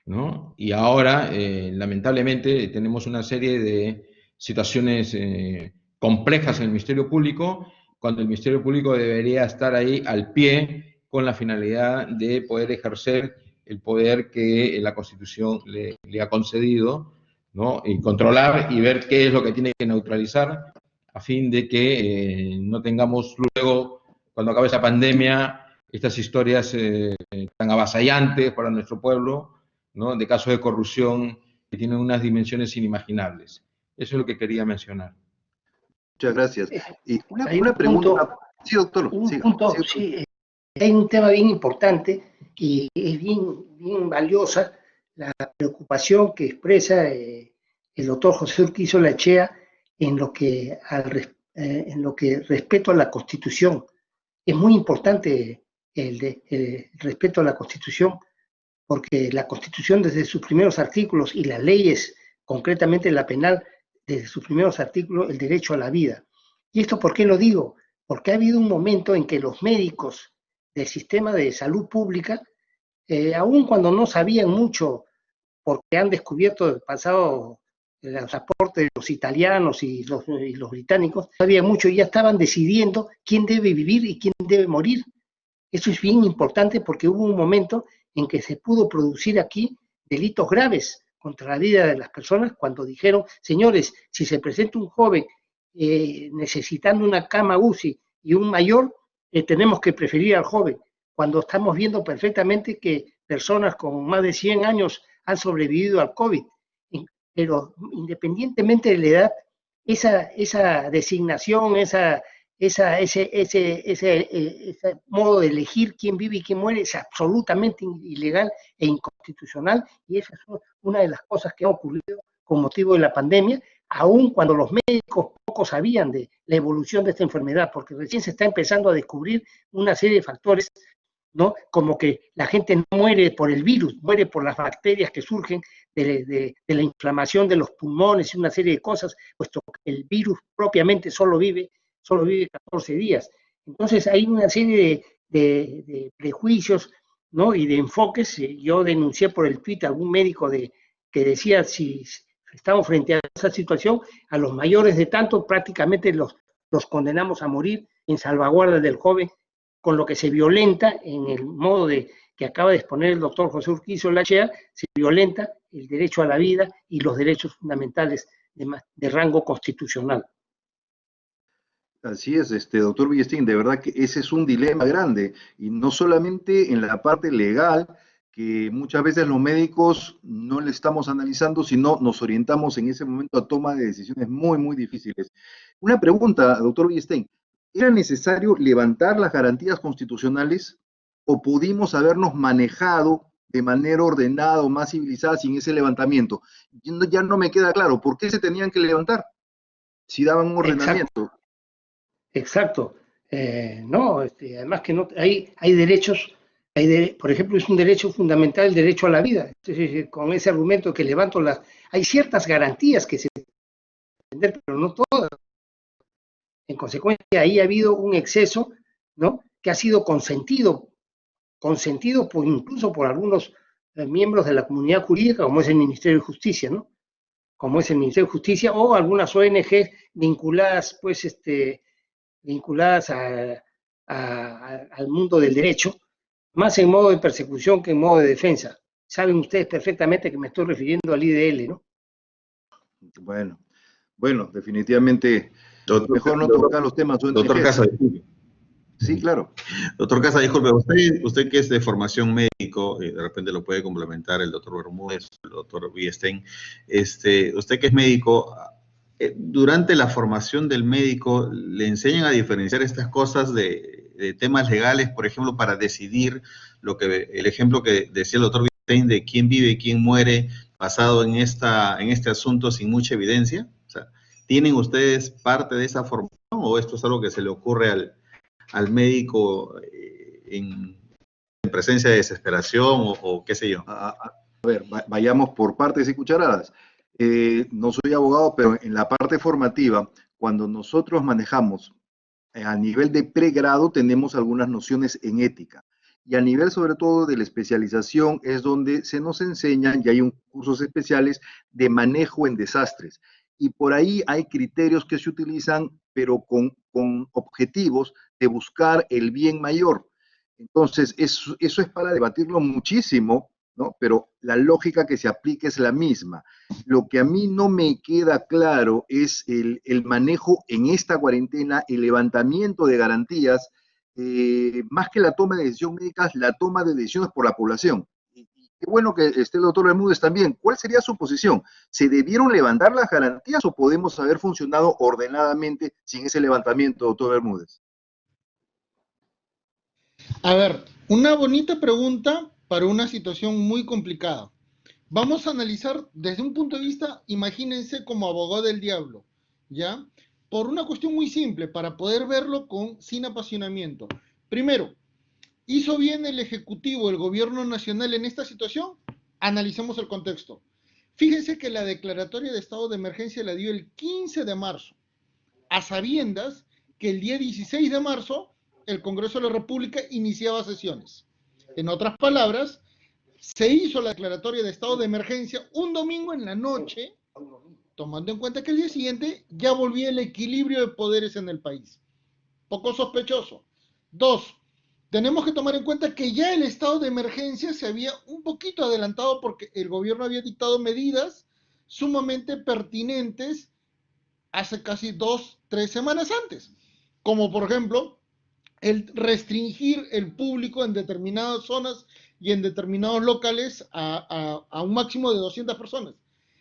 ¿no? Y ahora, lamentablemente, tenemos una serie de situaciones complejas en el Ministerio Público, cuando el Ministerio Público debería estar ahí al pie con la finalidad de poder ejercer el poder que la Constitución le ha concedido, ¿no? Y controlar y ver qué es lo que tiene que neutralizar a fin de que no tengamos luego, cuando acabe esa pandemia, estas historias tan avasallantes para nuestro pueblo, ¿no? De casos de corrupción que tienen unas dimensiones inimaginables. Eso es lo que quería mencionar. Muchas gracias. Y Hay una pregunta. punto, Sí, doctor. Sí, hay un tema bien importante y es bien valiosa la preocupación que expresa el doctor José Urquizo Lachea en lo que respecto a la Constitución. Es muy importante el respeto a la Constitución, porque la Constitución desde sus primeros artículos y las leyes, concretamente la penal, desde sus primeros artículos, el derecho a la vida. ¿Y esto por qué lo digo? Porque ha habido un momento en que los médicos del sistema de salud pública, aun cuando no sabían mucho, porque han descubierto el pasado el aporte de los italianos y los británicos, no sabían mucho y ya estaban decidiendo quién debe vivir y quién debe morir. Eso es bien importante porque hubo un momento en que se pudo producir aquí delitos graves contra la vida de las personas cuando dijeron, señores, si se presenta un joven necesitando una cama UCI y un mayor, tenemos que preferir al joven, cuando estamos viendo perfectamente que personas con más de 100 años han sobrevivido al COVID. Pero independientemente de la edad, esa designación, ese modo de elegir quién vive y quién muere es absolutamente ilegal e inconstitucional, y esa es una de las cosas que ha ocurrido con motivo de la pandemia, aun cuando los médicos poco sabían de la evolución de esta enfermedad, porque recién se está empezando a descubrir una serie de factores, ¿no? Como que la gente no muere por el virus, muere por las bacterias que surgen de la inflamación de los pulmones y una serie de cosas, puesto que el virus propiamente solo vive 14 días. Entonces hay una serie de prejuicios, ¿no? Y de enfoques. Yo denuncié por el tweet a algún médico que decía, si estamos frente a esa situación, a los mayores de tanto prácticamente los condenamos a morir en salvaguarda del joven, con lo que se violenta en el modo que acaba de exponer el doctor José Urquizo Lachea, se violenta el derecho a la vida y los derechos fundamentales de rango constitucional. Así es, doctor Villestín, de verdad que ese es un dilema grande, y no solamente en la parte legal, que muchas veces los médicos no le estamos analizando, sino nos orientamos en ese momento a toma de decisiones muy, muy difíciles. Una pregunta, doctor Villestín, ¿era necesario levantar las garantías constitucionales o pudimos habernos manejado de manera ordenada o más civilizada sin ese levantamiento? Ya no me queda claro, ¿por qué se tenían que levantar si daban un ordenamiento? Exacto. No, además que no hay derechos, por ejemplo, es un derecho fundamental el derecho a la vida. Entonces, con ese argumento que levanto hay ciertas garantías que se defender, pero no todas. En consecuencia, ahí ha habido un exceso, ¿no? Que ha sido consentido incluso por algunos miembros de la comunidad jurídica, como es el Ministerio de Justicia, ¿no? Como es el Ministerio de Justicia, o algunas ONG vinculadas, pues, vinculadas al mundo del derecho, más en modo de persecución que en modo de defensa. Saben ustedes perfectamente que me estoy refiriendo al IDL, ¿no? Bueno, definitivamente, mejor no tocar los temas. Doctor Casa, disculpe. Sí, claro. Doctor Casa, disculpe, usted que es de formación médico, de repente lo puede complementar el doctor Bermúdez, el doctor Villestín, usted que es médico, durante la formación del médico, ¿le enseñan a diferenciar estas cosas de temas legales, por ejemplo, para decidir el ejemplo que decía el doctor Villestín de quién vive y quién muere basado en este asunto sin mucha evidencia? O sea, ¿tienen ustedes parte de esa formación o esto es algo que se le ocurre al médico en presencia de desesperación o qué sé yo? A ver, vayamos por partes y cucharadas. No soy abogado, pero en la parte formativa, cuando nosotros manejamos a nivel de pregrado, tenemos algunas nociones en ética. Y a nivel sobre todo de la especialización es donde se nos enseñan, y hay cursos especiales de manejo en desastres. Y por ahí hay criterios que se utilizan, pero con objetivos de buscar el bien mayor. Entonces, eso es para debatirlo muchísimo, ¿no? Pero la lógica que se aplica es la misma. Lo que a mí no me queda claro es el manejo en esta cuarentena, el levantamiento de garantías, más que la toma de decisiones médicas, la toma de decisiones por la población. Y qué bueno que esté el doctor Bermúdez también. ¿Cuál sería su posición? ¿Se debieron levantar las garantías o podemos haber funcionado ordenadamente sin ese levantamiento, doctor Bermúdez? A ver, una bonita pregunta para una situación muy complicada. Vamos a analizar desde un punto de vista, imagínense como abogado del diablo, ¿ya? Por una cuestión muy simple, para poder verlo sin apasionamiento. Primero, ¿hizo bien el Ejecutivo, el Gobierno Nacional en esta situación? Analicemos el contexto. Fíjense que la declaratoria de estado de emergencia la dio el 15 de marzo, a sabiendas que el día 16 de marzo el Congreso de la República iniciaba sesiones. En otras palabras, se hizo la declaratoria de estado de emergencia un domingo en la noche, tomando en cuenta que el día siguiente ya volvía el equilibrio de poderes en el país. Poco sospechoso. 2, tenemos que tomar en cuenta que ya el estado de emergencia se había un poquito adelantado porque el gobierno había dictado medidas sumamente pertinentes hace casi 2, 3 semanas antes, como por ejemplo el restringir el público en determinadas zonas y en determinados locales a un máximo de 200 personas.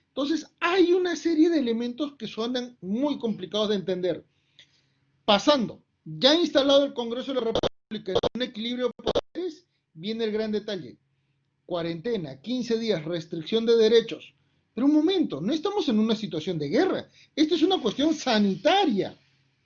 Entonces, hay una serie de elementos que suenan muy complicados de entender. Pasando, ya instalado el Congreso de la República en un equilibrio de poderes, viene el gran detalle. Cuarentena, 15 días, restricción de derechos. Pero un momento, no estamos en una situación de guerra. Esto es una cuestión sanitaria,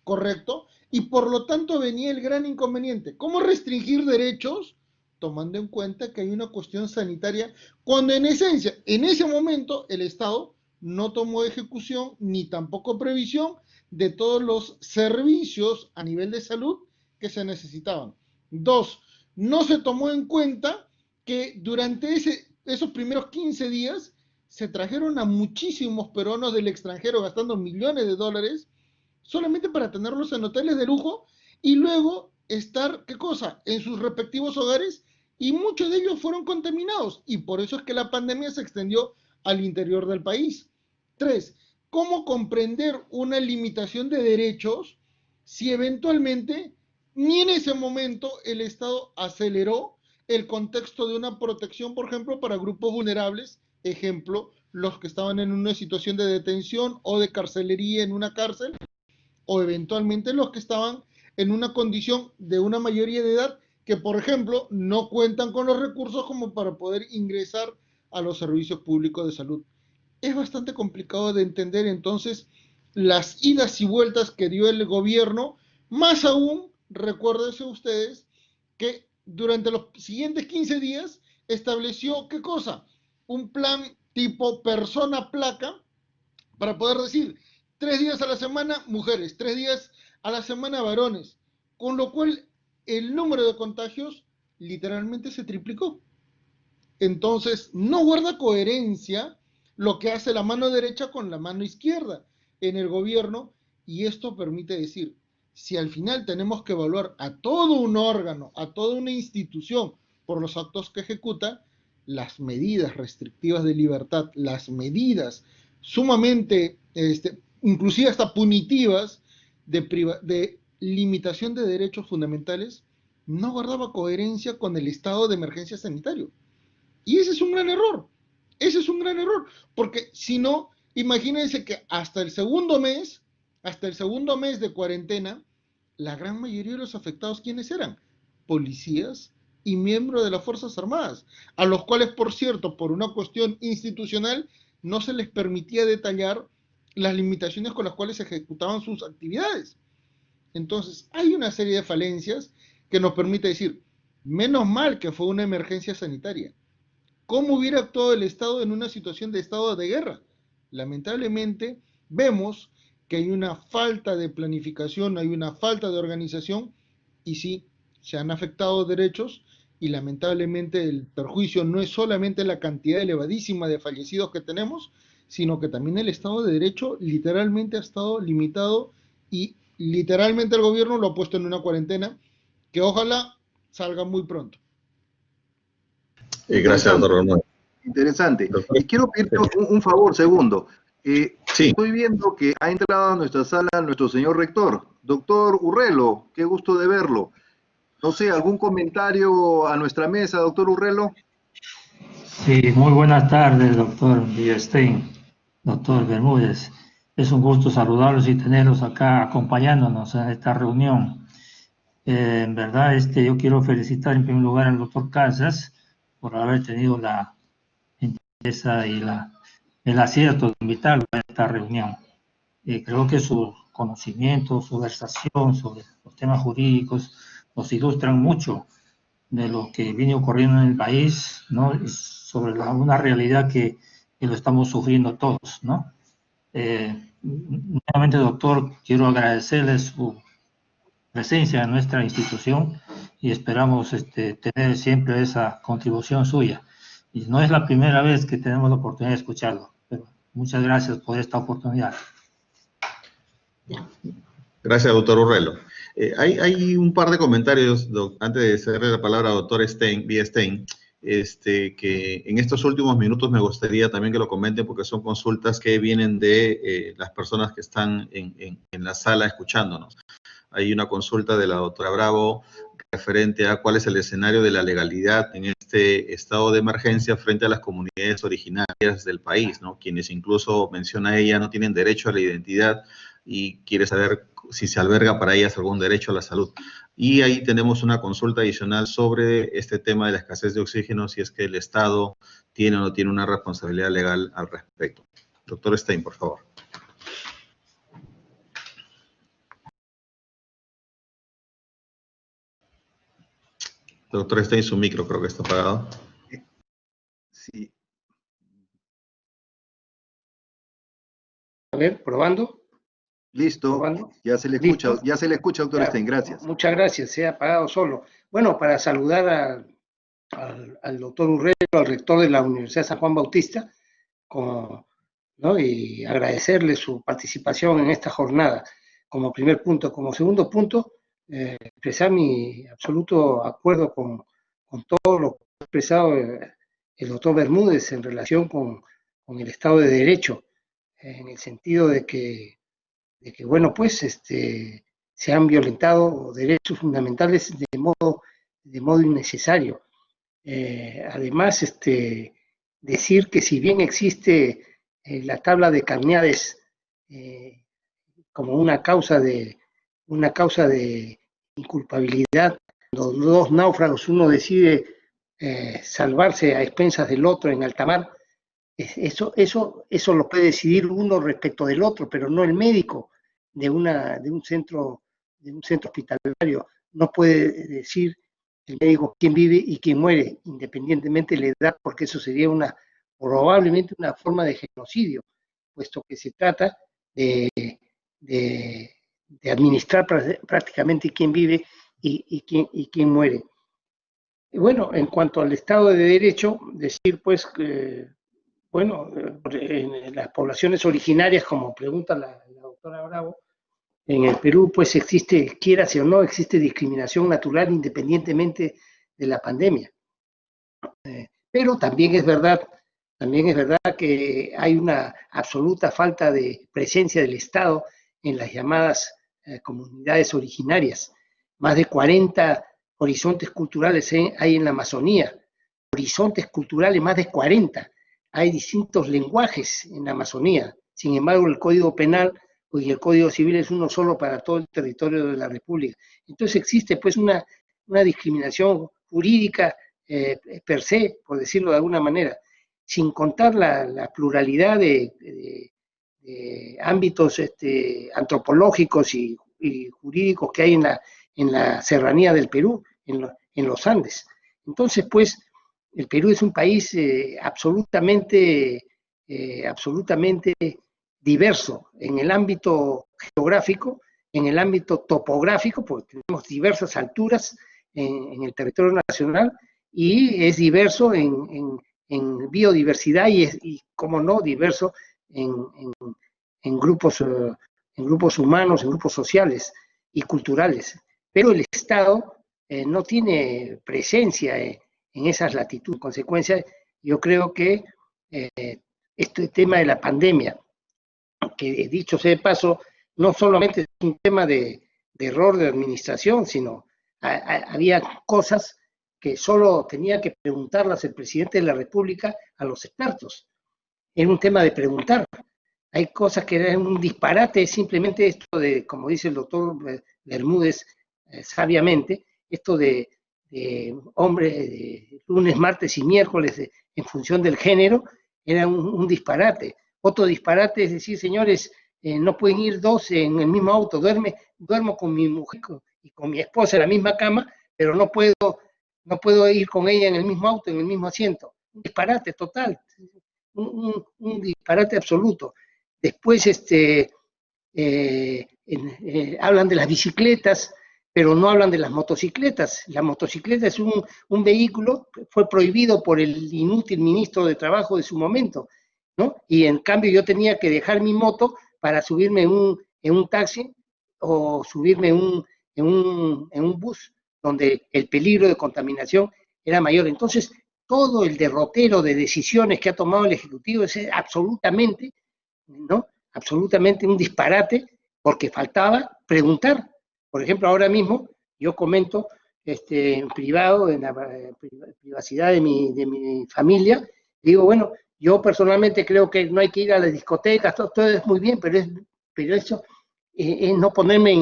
¿correcto? Y por lo tanto venía el gran inconveniente. ¿Cómo restringir derechos? Tomando en cuenta que hay una cuestión sanitaria, cuando en esencia, en ese momento, el Estado no tomó ejecución ni tampoco previsión de todos los servicios a nivel de salud que se necesitaban. 2, no se tomó en cuenta que durante esos primeros 15 días se trajeron a muchísimos peruanos del extranjero gastando millones de dólares solamente para tenerlos en hoteles de lujo y luego estar, ¿qué cosa?, en sus respectivos hogares, y muchos de ellos fueron contaminados, y por eso es que la pandemia se extendió al interior del país. 3, ¿cómo comprender una limitación de derechos si eventualmente ni en ese momento el Estado aceleró el contexto de una protección, por ejemplo, para grupos vulnerables, ejemplo, los que estaban en una situación de detención o de carcelería en una cárcel, o eventualmente los que estaban en una condición de una mayoría de edad que, por ejemplo, no cuentan con los recursos como para poder ingresar a los servicios públicos de salud? Es bastante complicado de entender entonces las idas y vueltas que dio el gobierno, más aún, recuérdense ustedes, que durante los siguientes 15 días estableció, ¿qué cosa?, un plan tipo persona placa para poder decir 3 días a la semana mujeres, 3 días a la semana varones, con lo cual el número de contagios literalmente se triplicó. Entonces, no guarda coherencia lo que hace la mano derecha con la mano izquierda en el gobierno, y esto permite decir, si al final tenemos que evaluar a todo un órgano, a toda una institución por los actos que ejecuta, las medidas restrictivas de libertad, las medidas sumamente, inclusive hasta punitivas, de limitación de derechos fundamentales, no guardaba coherencia con el estado de emergencia sanitario. Y ese es un gran error. Ese es un gran error. Porque si no, imagínense que hasta el segundo mes de cuarentena, la gran mayoría de los afectados, ¿quiénes eran? Policías y miembros de las Fuerzas Armadas, a los cuales, por cierto, por una cuestión institucional, no se les permitía detallar las limitaciones con las cuales se ejecutaban sus actividades. Entonces, hay una serie de falencias que nos permite decir, menos mal que fue una emergencia sanitaria. ¿Cómo hubiera actuado el Estado en una situación de estado de guerra? Lamentablemente, vemos que hay una falta de planificación, hay una falta de organización, y sí, se han afectado derechos, y lamentablemente el perjuicio no es solamente la cantidad elevadísima de fallecidos que tenemos, sino que también el Estado de Derecho literalmente ha estado limitado, y literalmente el gobierno lo ha puesto en una cuarentena que ojalá salga muy pronto. Gracias, doctor. Interesante. Y quiero pedirte un favor, segundo. Sí. Estoy viendo que ha entrado a nuestra sala nuestro señor rector, doctor Urrelo. Qué gusto de verlo. No sé, ¿algún comentario a nuestra mesa, doctor Urrelo? Sí, muy buenas tardes, doctor Villestein, doctor Bermúdez. Es un gusto saludarlos y tenerlos acá acompañándonos en esta reunión. En verdad, yo quiero felicitar en primer lugar al doctor Casas por haber tenido la gentileza y el acierto de invitarlo a esta reunión. Creo que su conocimiento, su versación sobre los temas jurídicos nos ilustran mucho de lo que viene ocurriendo en el país, ¿no? Y sobre una realidad que lo estamos sufriendo todos, ¿no? Nuevamente, doctor, quiero agradecerle su presencia en nuestra institución y esperamos tener siempre esa contribución suya. Y no es la primera vez que tenemos la oportunidad de escucharlo, pero muchas gracias por esta oportunidad. Gracias, doctor Urrelo. Hay un par de comentarios, antes de cederle la palabra al doctor Stein, que en estos últimos minutos me gustaría también que lo comenten porque son consultas que vienen de las personas que están en la sala escuchándonos. Hay una consulta de la doctora Bravo referente a cuál es el escenario de la legalidad en este estado de emergencia frente a las comunidades originarias del país, ¿no? Quienes incluso, menciona ella, no tienen derecho a la identidad y quiere saber si se alberga para ellas algún derecho a la salud. Y ahí tenemos una consulta adicional sobre este tema de la escasez de oxígeno, si es que el Estado tiene o no tiene una responsabilidad legal al respecto. Doctor Stein, por favor. Doctor Stein, su micro creo que está apagado. Sí. A ver, probando. Listo, ¿Probando? ya se le escucha, ¿Listo? ya se le escucha, doctor Stein, gracias. Muchas gracias, se ha apagado solo. Bueno, para saludar al doctor Urrelo, al rector de la Universidad San Juan Bautista, ¿no? Y agradecerle su participación en esta jornada como primer punto. Como segundo punto, expresar mi absoluto acuerdo con todo lo que ha expresado el doctor Bermúdez en relación con el Estado de Derecho, en el sentido de que bueno, pues se han violentado derechos fundamentales de modo innecesario. Además, decir que si bien existe la tabla de Carneades como una causa de inculpabilidad, cuando dos náufragos uno decide salvarse a expensas del otro en alta mar, eso lo puede decidir uno respecto del otro, pero no el médico de un centro hospitalario. No puede decir el médico quién vive y quién muere, independientemente de la edad, porque eso sería probablemente una forma de genocidio, puesto que se trata de administrar prácticamente quién vive y quién muere. Y bueno, en cuanto al Estado de Derecho, decir pues que bueno, en las poblaciones originarias, como pregunta la doctora Bravo, en el Perú pues existe, quierase o no, existe discriminación natural independientemente de la pandemia. Pero también es verdad que hay una absoluta falta de presencia del Estado en las llamadas comunidades originarias. Más de 40 horizontes culturales hay en la Amazonía, horizontes culturales más de 40. Hay distintos lenguajes en la Amazonía. Sin embargo, el Código Penal y el Código Civil es uno solo para todo el territorio de la República. Entonces existe pues una discriminación jurídica per se, por decirlo de alguna manera, sin contar la pluralidad de ámbitos antropológicos y jurídicos que hay en la serranía del Perú, en los Andes. Entonces, pues, el Perú es un país absolutamente diverso en el ámbito geográfico, en el ámbito topográfico, porque tenemos diversas alturas en el territorio nacional, y es diverso en biodiversidad y, como no, diverso en grupos humanos, en grupos sociales y culturales. Pero el Estado no tiene presencia en esas latitudes. En consecuencia, yo creo que este tema de la pandemia, que dicho sea de paso, no solamente es un tema de error de administración, sino había cosas que solo tenía que preguntarlas el presidente de la República a los expertos. Era un tema de preguntar. Hay cosas que eran un disparate, simplemente esto de, como dice el doctor Bermúdez sabiamente, esto de lunes, martes y miércoles en función del género, era un disparate. Otro disparate es decir, señores, no pueden ir dos en el mismo auto, duermo con mi mujer y con mi esposa en la misma cama, pero no puedo ir con ella en el mismo auto, en el mismo asiento. Un disparate total, un disparate absoluto. Después hablan de las bicicletas, pero no hablan de las motocicletas. La motocicleta es un vehículo que fue prohibido por el inútil ministro de Trabajo de su momento, ¿no? Y en cambio yo tenía que dejar mi moto para subirme en un taxi o subirme en un bus donde el peligro de contaminación era mayor. Entonces, todo el derrotero de decisiones que ha tomado el Ejecutivo es absolutamente, ¿no? Absolutamente un disparate, porque faltaba preguntar. Por ejemplo, ahora mismo yo comento en privado, en la privacidad de mi familia, digo, bueno, yo personalmente creo que no hay que ir a las discotecas, todo es muy bien, pero eso es no ponerme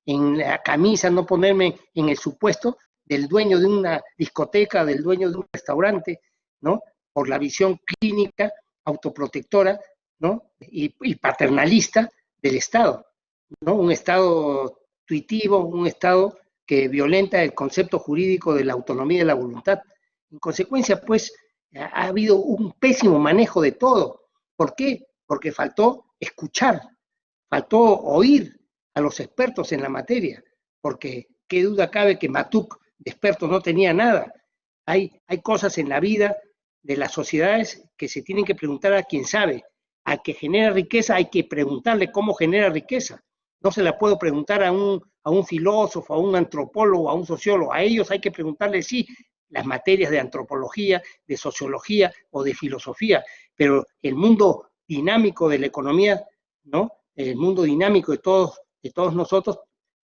en la camisa, no ponerme en el supuesto del dueño de una discoteca, del dueño de un restaurante, ¿no? Por la visión clínica, autoprotectora, ¿no? Y paternalista del Estado, ¿no? Un Estado tuitivo, un Estado que violenta el concepto jurídico de la autonomía de la voluntad. En consecuencia, pues, ha habido un pésimo manejo de todo. ¿Por qué? Porque faltó escuchar, faltó oír a los expertos en la materia, porque qué duda cabe que Matuk de experto no tenía nada. Hay cosas en la vida de las sociedades que se tienen que preguntar a quien sabe. Al que genera riqueza hay que preguntarle cómo genera riqueza. No se la puedo preguntar a un filósofo, a un antropólogo, a un sociólogo. A ellos hay que preguntarle, sí, las materias de antropología, de sociología o de filosofía, pero el mundo dinámico de la economía, ¿no? El mundo dinámico de todos nosotros,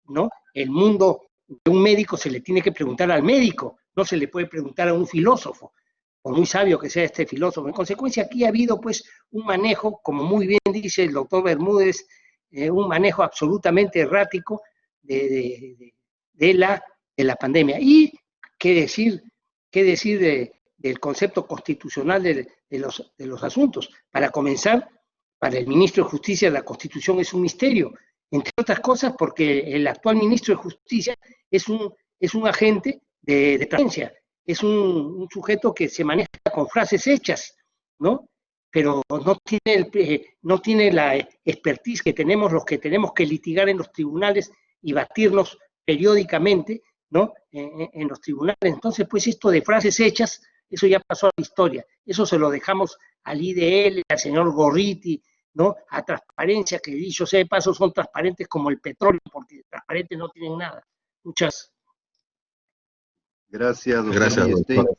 ¿no? El mundo de un médico se le tiene que preguntar al médico, no se le puede preguntar a un filósofo, por muy sabio que sea este filósofo. En consecuencia, aquí ha habido pues un manejo, como muy bien dice el doctor Bermúdez, un manejo absolutamente errático de la pandemia. Y qué decir del concepto constitucional de los asuntos. Para comenzar, para el ministro de Justicia la Constitución es un misterio, entre otras cosas porque el actual ministro de Justicia es un agente de transparencia, es un sujeto que se maneja con frases hechas, ¿no? Pero no tiene la expertise que tenemos los que tenemos que litigar en los tribunales y batirnos periódicamente, ¿no? En los tribunales. Entonces, pues esto de frases hechas, eso ya pasó a la historia. Eso se lo dejamos al IDL, al señor Gorriti, ¿no? A transparencia, que dicho sea de paso, son transparentes como el petróleo, porque transparentes no tienen nada. Muchas gracias, doctor. Gracias, doctor.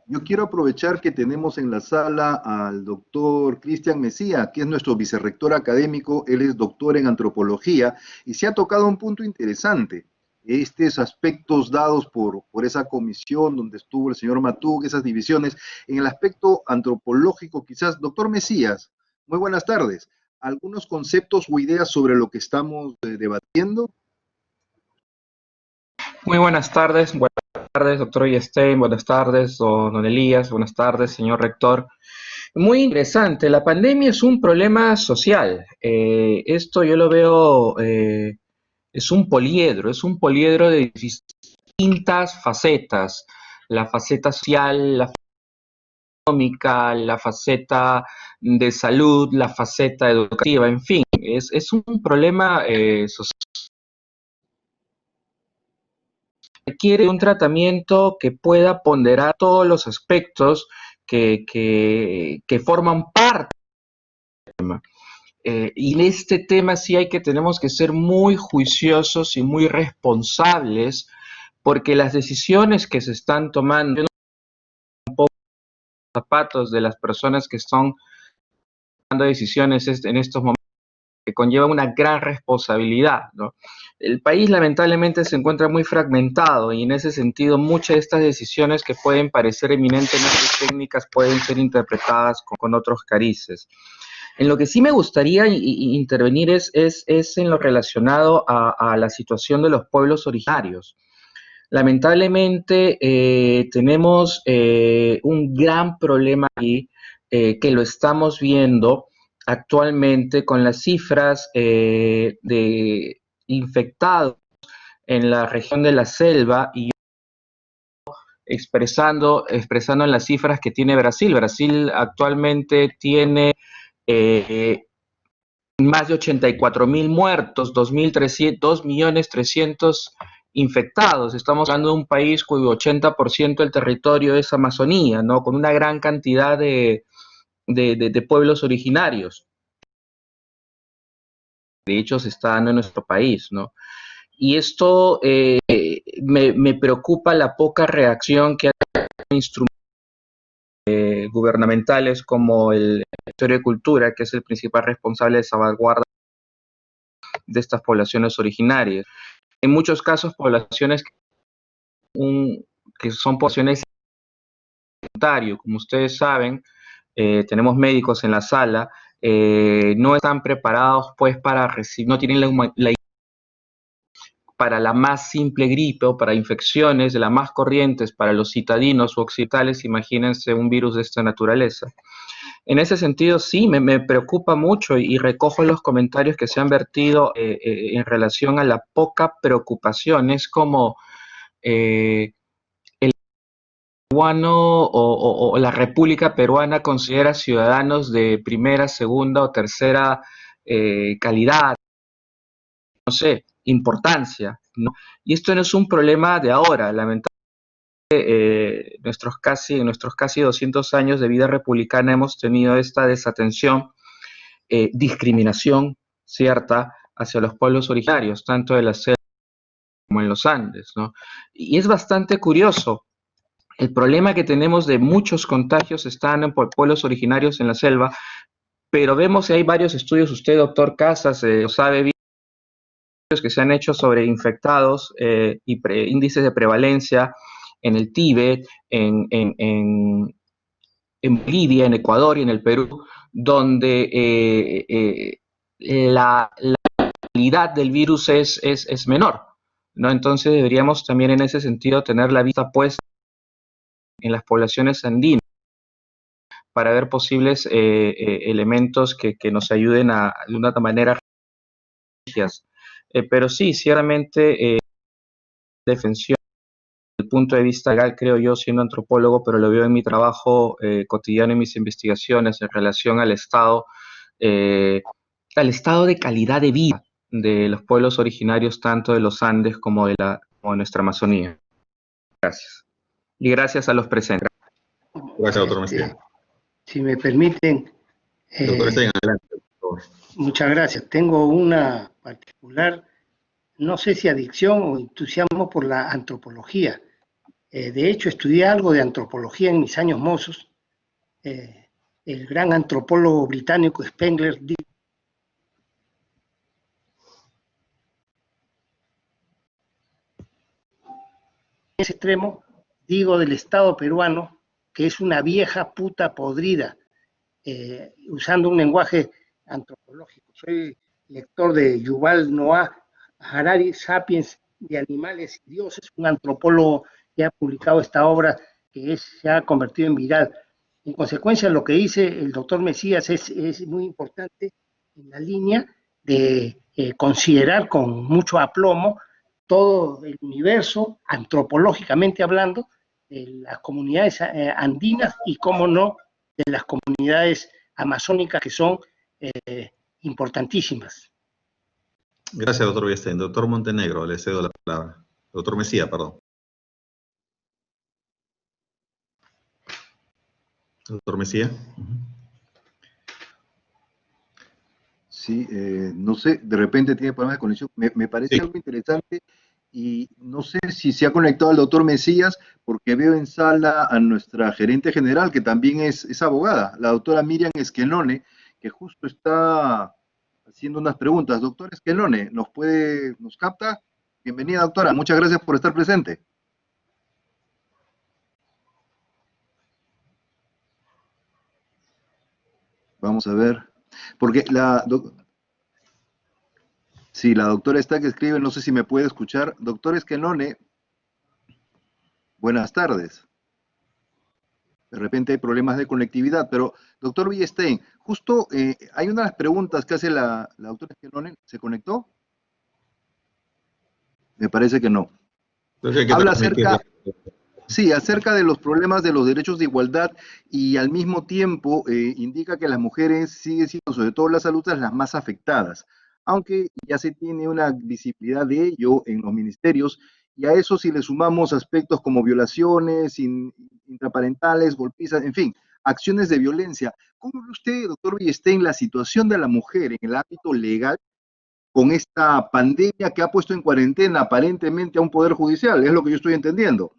Yo quiero aprovechar que tenemos en la sala al doctor Cristian Mesía, que es nuestro vicerrector académico. Él es doctor en antropología y se ha tocado un punto interesante. Estos aspectos dados por esa comisión donde estuvo el señor Matuk, esas divisiones, en el aspecto antropológico, quizás, doctor Mesías, muy buenas tardes. ¿Algunos conceptos o ideas sobre lo que estamos debatiendo? Muy buenas tardes, doctor Villestein, buenas tardes, don Elías, buenas tardes, señor rector. Muy interesante, la pandemia es un problema social. Esto yo lo veo, es un poliedro de distintas facetas. La faceta social, la económica, la faceta de salud, la faceta educativa, en fin, es un problema social. Requiere un tratamiento que pueda ponderar todos los aspectos que forman parte del tema. Y en este tema sí tenemos que ser muy juiciosos y muy responsables, porque las decisiones que se están tomando, un poco los zapatos de las personas que están tomando decisiones en estos momentos, que conlleva una gran responsabilidad, ¿no? El país lamentablemente se encuentra muy fragmentado y en ese sentido muchas de estas decisiones que pueden parecer eminentemente técnicas pueden ser interpretadas con otros carices. En lo que sí me gustaría intervenir es en lo relacionado a la situación de los pueblos originarios. Lamentablemente tenemos un gran problema ahí que lo estamos viendo actualmente con las cifras de infectados en la región de la selva y expresando en las cifras que tiene Brasil. Brasil actualmente tiene más de 84.000 muertos, 2.300.000 infectados. Estamos hablando de un país cuyo 80% del territorio es Amazonía, ¿no? Con una gran cantidad de pueblos originarios. De hecho, se está dando en nuestro país, ¿no? Y esto me preocupa la poca reacción que hay instrumentos gubernamentales como el Ministerio de Cultura, que es el principal responsable de salvaguarda de estas poblaciones originarias. En muchos casos, poblaciones que son poblaciones voluntarias, como ustedes saben, tenemos médicos en la sala, no están preparados pues para recibir, no tienen para la más simple gripe o para infecciones de las más corrientes para los citadinos o occidentales, imagínense un virus de esta naturaleza. En ese sentido, sí, me preocupa mucho y recojo los comentarios que se han vertido en relación a la poca preocupación. Es como el peruano o la República Peruana considera ciudadanos de primera, segunda o tercera calidad, no sé, importancia, ¿no? Y esto no es un problema de ahora, lamentablemente. En nuestros casi 200 años de vida republicana hemos tenido esta desatención, discriminación cierta hacia los pueblos originarios, tanto de la selva como en los Andes, ¿no? Y es bastante curioso. El problema que tenemos de muchos contagios están por pueblos originarios en la selva, pero vemos que hay varios estudios, usted, doctor Casas, lo sabe bien, que se han hecho sobre infectados y índices de prevalencia en el Tíbet, en Bolivia, en Ecuador y en el Perú, donde la calidad del virus es menor, ¿no? Entonces deberíamos también en ese sentido tener la vista puesta en las poblaciones andinas para ver posibles elementos que nos ayuden de una manera. Pero sí, ciertamente defensión desde el punto de vista legal, creo yo, siendo antropólogo, pero lo veo en mi trabajo cotidiano, en mis investigaciones en relación al estado de calidad de vida de los pueblos originarios, tanto de los Andes como de nuestra Amazonía. Gracias. Y gracias a los presentes. Gracias, doctor Mesía. Si me permiten. Doctor, estén adelante, por favor. Muchas gracias. Tengo una particular, no sé si adicción o entusiasmo por la antropología. De hecho, estudié algo de antropología en mis años mozos. El gran antropólogo británico Spengler dijo en ese extremo, digo del Estado peruano, que es una vieja puta podrida, usando un lenguaje antropológico. Soy lector de Yuval Noah Harari, Sapiens de Animales y Dioses, un antropólogo que ha publicado esta obra que se ha convertido en viral. En consecuencia, lo que dice el doctor Mesías es muy importante en la línea de considerar con mucho aplomo todo el universo, antropológicamente hablando, de las comunidades andinas y, cómo no, de las comunidades amazónicas que son importantísimas. Gracias, doctor Villestein. Doctor Montenegro, le cedo la palabra. Doctor Mesía, perdón. Doctor Mesía. Sí, no sé, de repente tiene problemas de conexión. Me parece algo interesante y no sé si se ha conectado al doctor Mesías, porque veo en sala a nuestra gerente general, que también es abogada, la doctora Miriam Esquenone, que justo está haciendo unas preguntas. Doctor Esquenone, ¿nos capta? Bienvenida, doctora. Muchas gracias por estar presente. Vamos a ver. Porque la doctora está que escribe, no sé si me puede escuchar. Doctor Esquenone, buenas tardes. De repente hay problemas de conectividad, pero doctor Villestein, justo hay unas preguntas que hace la doctora Esquenone. ¿Se conectó? Me parece que no. Entonces hay que Habla acerca... Sí, acerca de los problemas de los derechos de igualdad y al mismo tiempo indica que las mujeres siguen siendo, sobre todo las adultas, las más afectadas, aunque ya se tiene una visibilidad de ello en los ministerios y a eso si le sumamos aspectos como violaciones, intraparentales, golpizas, en fin, acciones de violencia. ¿Cómo ve usted, doctor Villestein, la situación de la mujer en el ámbito legal con esta pandemia que ha puesto en cuarentena aparentemente a un poder judicial? Es lo que yo estoy entendiendo.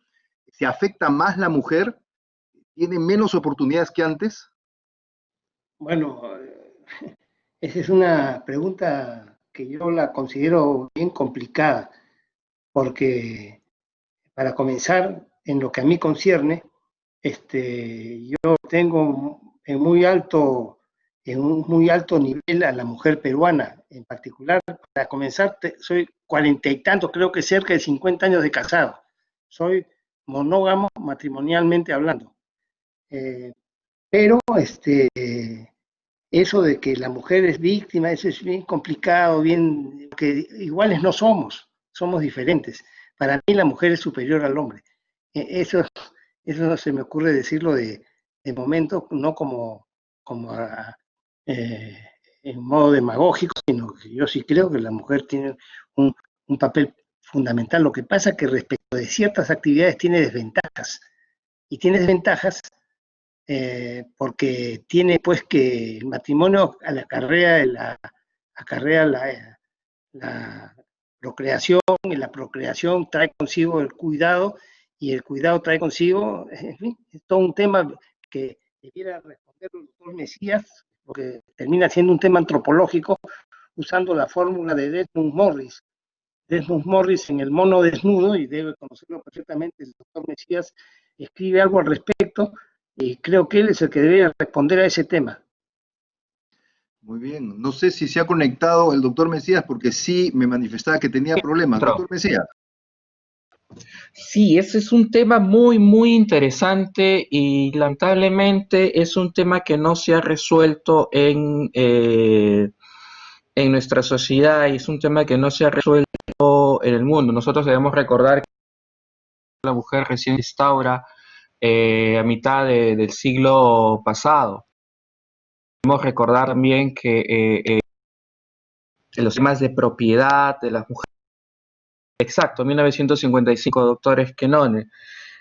¿Se afecta más la mujer? ¿Tiene menos oportunidades que antes? Bueno, esa es una pregunta que yo la considero bien complicada, porque para comenzar, en lo que a mí concierne, yo tengo en un muy alto nivel a la mujer peruana, en particular, para comenzar, soy 40 y tantos, creo que cerca de 50 años de casado. Soy monógamo matrimonialmente hablando. Pero eso de que la mujer es víctima, eso es bien complicado, bien, que iguales no somos, somos diferentes. Para mí la mujer es superior al hombre. Eso no se me ocurre decirlo de momento, no como eh, en modo demagógico, sino que yo sí creo que la mujer tiene un papel fundamental. Lo que pasa es que respecto de ciertas actividades tiene desventajas. Y tiene desventajas porque tiene pues que el matrimonio acarrea la procreación, y la procreación trae consigo el cuidado, y el cuidado trae consigo, en fin, es todo un tema que debiera responder el doctor Mesías, porque termina siendo un tema antropológico, usando la fórmula de Desmond Morris. Desmond Morris en El mono desnudo, y debe conocerlo perfectamente el doctor Mesías, escribe algo al respecto, y creo que él es el que debe responder a ese tema. Muy bien. No sé si se ha conectado el doctor Mesías porque sí me manifestaba que tenía problemas. Doctor Mesías. Sí, ese es un tema muy, muy interesante y lamentablemente es un tema que no se ha resuelto en nuestra sociedad y es un tema que no se ha resuelto en el mundo. Nosotros debemos recordar que la mujer recién se instaura a mitad del siglo pasado. Debemos recordar también que los temas de propiedad de las mujeres, exacto, 1955, doctor Esquenone.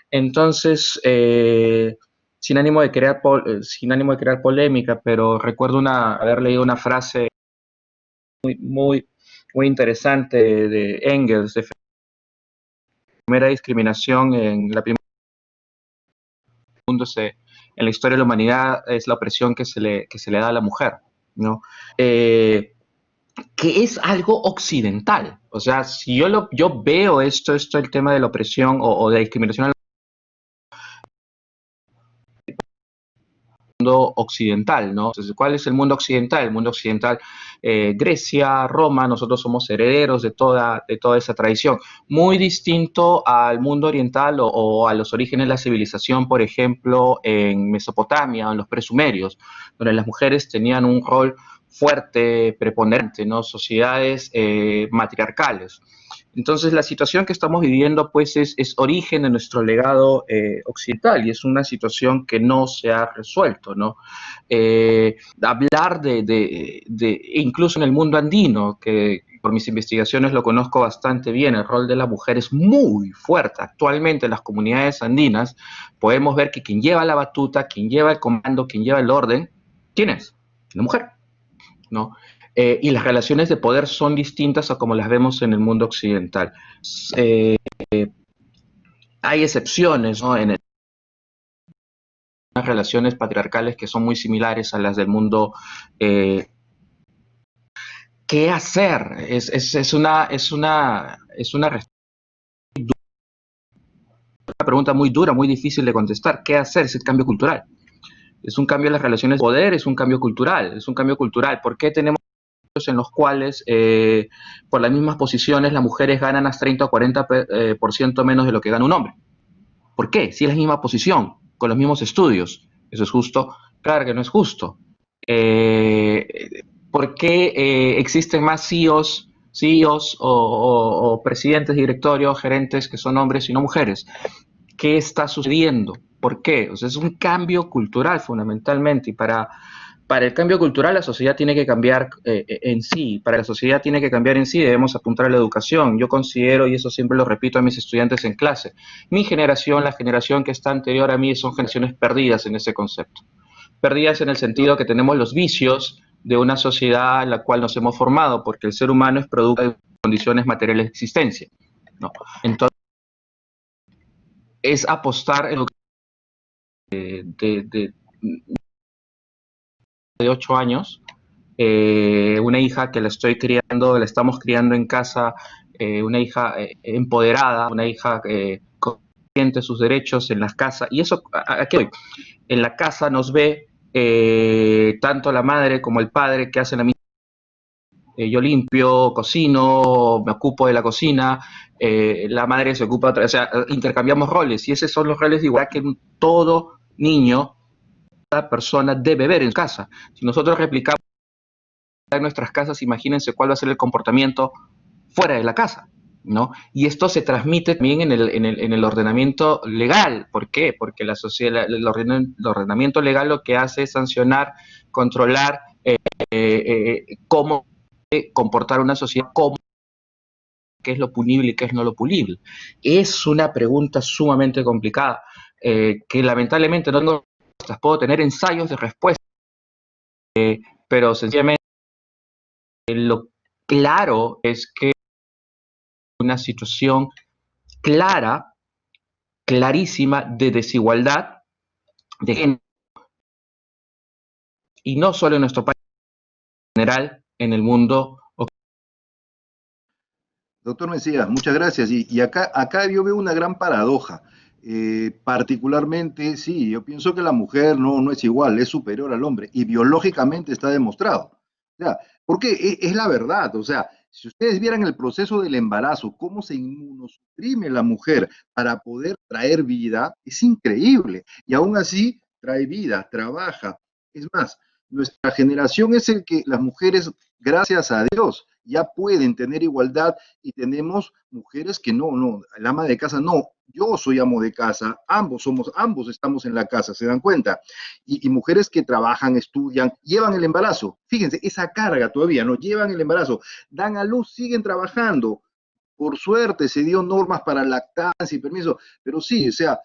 Entonces, sin ánimo de crear polémica, pero recuerdo haber leído una frase muy interesante de Engels, de primera discriminación en la primera mundo en la historia de la humanidad es la opresión que se le da a la mujer, ¿no? Que es algo occidental. O sea, si yo veo esto el tema de la opresión o de discriminación al mundo occidental, ¿no? Entonces, ¿cuál es el mundo occidental? El mundo occidental, Grecia, Roma, nosotros somos herederos de toda esa tradición. Muy distinto al mundo oriental o a los orígenes de la civilización, por ejemplo, en Mesopotamia, en los presumerios, donde las mujeres tenían un rol fuerte, preponderante, ¿no? Sociedades matriarcales. Entonces, la situación que estamos viviendo, pues, es origen de nuestro legado occidental y es una situación que no se ha resuelto, ¿no? Hablar incluso en el mundo andino, que por mis investigaciones lo conozco bastante bien, el rol de la mujer es muy fuerte. Actualmente en las comunidades andinas podemos ver que quien lleva la batuta, quien lleva el comando, quien lleva el orden, ¿quién es? La mujer, ¿no? Y las relaciones de poder son distintas a como las vemos en el mundo occidental. Hay excepciones, ¿no? En las relaciones patriarcales que son muy similares a las del mundo. ¿Qué hacer? Es una pregunta muy dura, muy difícil de contestar. ¿Qué hacer? Es el cambio cultural. Es un cambio en las relaciones de poder, es un cambio cultural. ¿Por qué tenemos en los cuales por las mismas posiciones las mujeres ganan hasta 30 o 40% menos de lo que gana un hombre? ¿Por qué? Si es la misma posición, con los mismos estudios. ¿Eso es justo? Claro que no es justo. ¿Por qué existen más CEOs o presidentes, directorios, gerentes que son hombres y no mujeres? qué está sucediendo, por qué. O sea, es un cambio cultural fundamentalmente, y para el cambio cultural la sociedad tiene que cambiar en sí. Para la sociedad tiene que cambiar en sí, debemos apuntar a la educación. Yo considero, y eso siempre lo repito a mis estudiantes en clase, mi generación, la generación que está anterior a mí, son generaciones perdidas en ese concepto. Perdidas en el sentido que tenemos los vicios de una sociedad en la cual nos hemos formado, porque el ser humano es producto de condiciones materiales de existencia, ¿no? Entonces, es apostar en lo de 8 años, una hija que la estamos criando en casa, una hija empoderada, una hija consciente de sus derechos en las casas. Y eso, ¿a qué voy? En la casa nos ve tanto la madre como el padre que hacen la misma. Yo limpio, cocino, me ocupo de la cocina, la madre se ocupa, o sea, intercambiamos roles, y esos son los roles de igualdad que todo niño, cada persona debe ver en casa. Si nosotros replicamos en nuestras casas, imagínense cuál va a ser el comportamiento fuera de la casa, ¿no? Y esto se transmite también en el ordenamiento legal. ¿Por qué? Porque la sociedad, el ordenamiento legal lo que hace es sancionar, controlar cómo comportar una sociedad, qué es lo punible y qué es no lo punible. Es una pregunta sumamente complicada, que lamentablemente no tengo respuestas. Puedo tener ensayos de respuesta, pero sencillamente lo claro es que una situación clara, clarísima de desigualdad de género, y no solo en nuestro país, en general en el mundo. Doctor Mesías, muchas gracias. Y acá yo veo una gran paradoja. Particularmente, sí, yo pienso que la mujer no es igual, es superior al hombre, y biológicamente está demostrado. O sea, porque es la verdad. O sea, si ustedes vieran el proceso del embarazo, cómo se inmunosuprime la mujer para poder traer vida, es increíble. Y aún así trae vida, trabaja. Es más, nuestra generación es el que las mujeres, gracias a Dios, ya pueden tener igualdad, y tenemos mujeres que no, el ama de casa no, yo soy amo de casa, ambos estamos en la casa, ¿se dan cuenta? Y mujeres que trabajan, estudian, llevan el embarazo, fíjense, esa carga todavía, no llevan el embarazo, dan a luz, siguen trabajando. Por suerte se dio normas para lactancia y permiso, pero sí, o sea,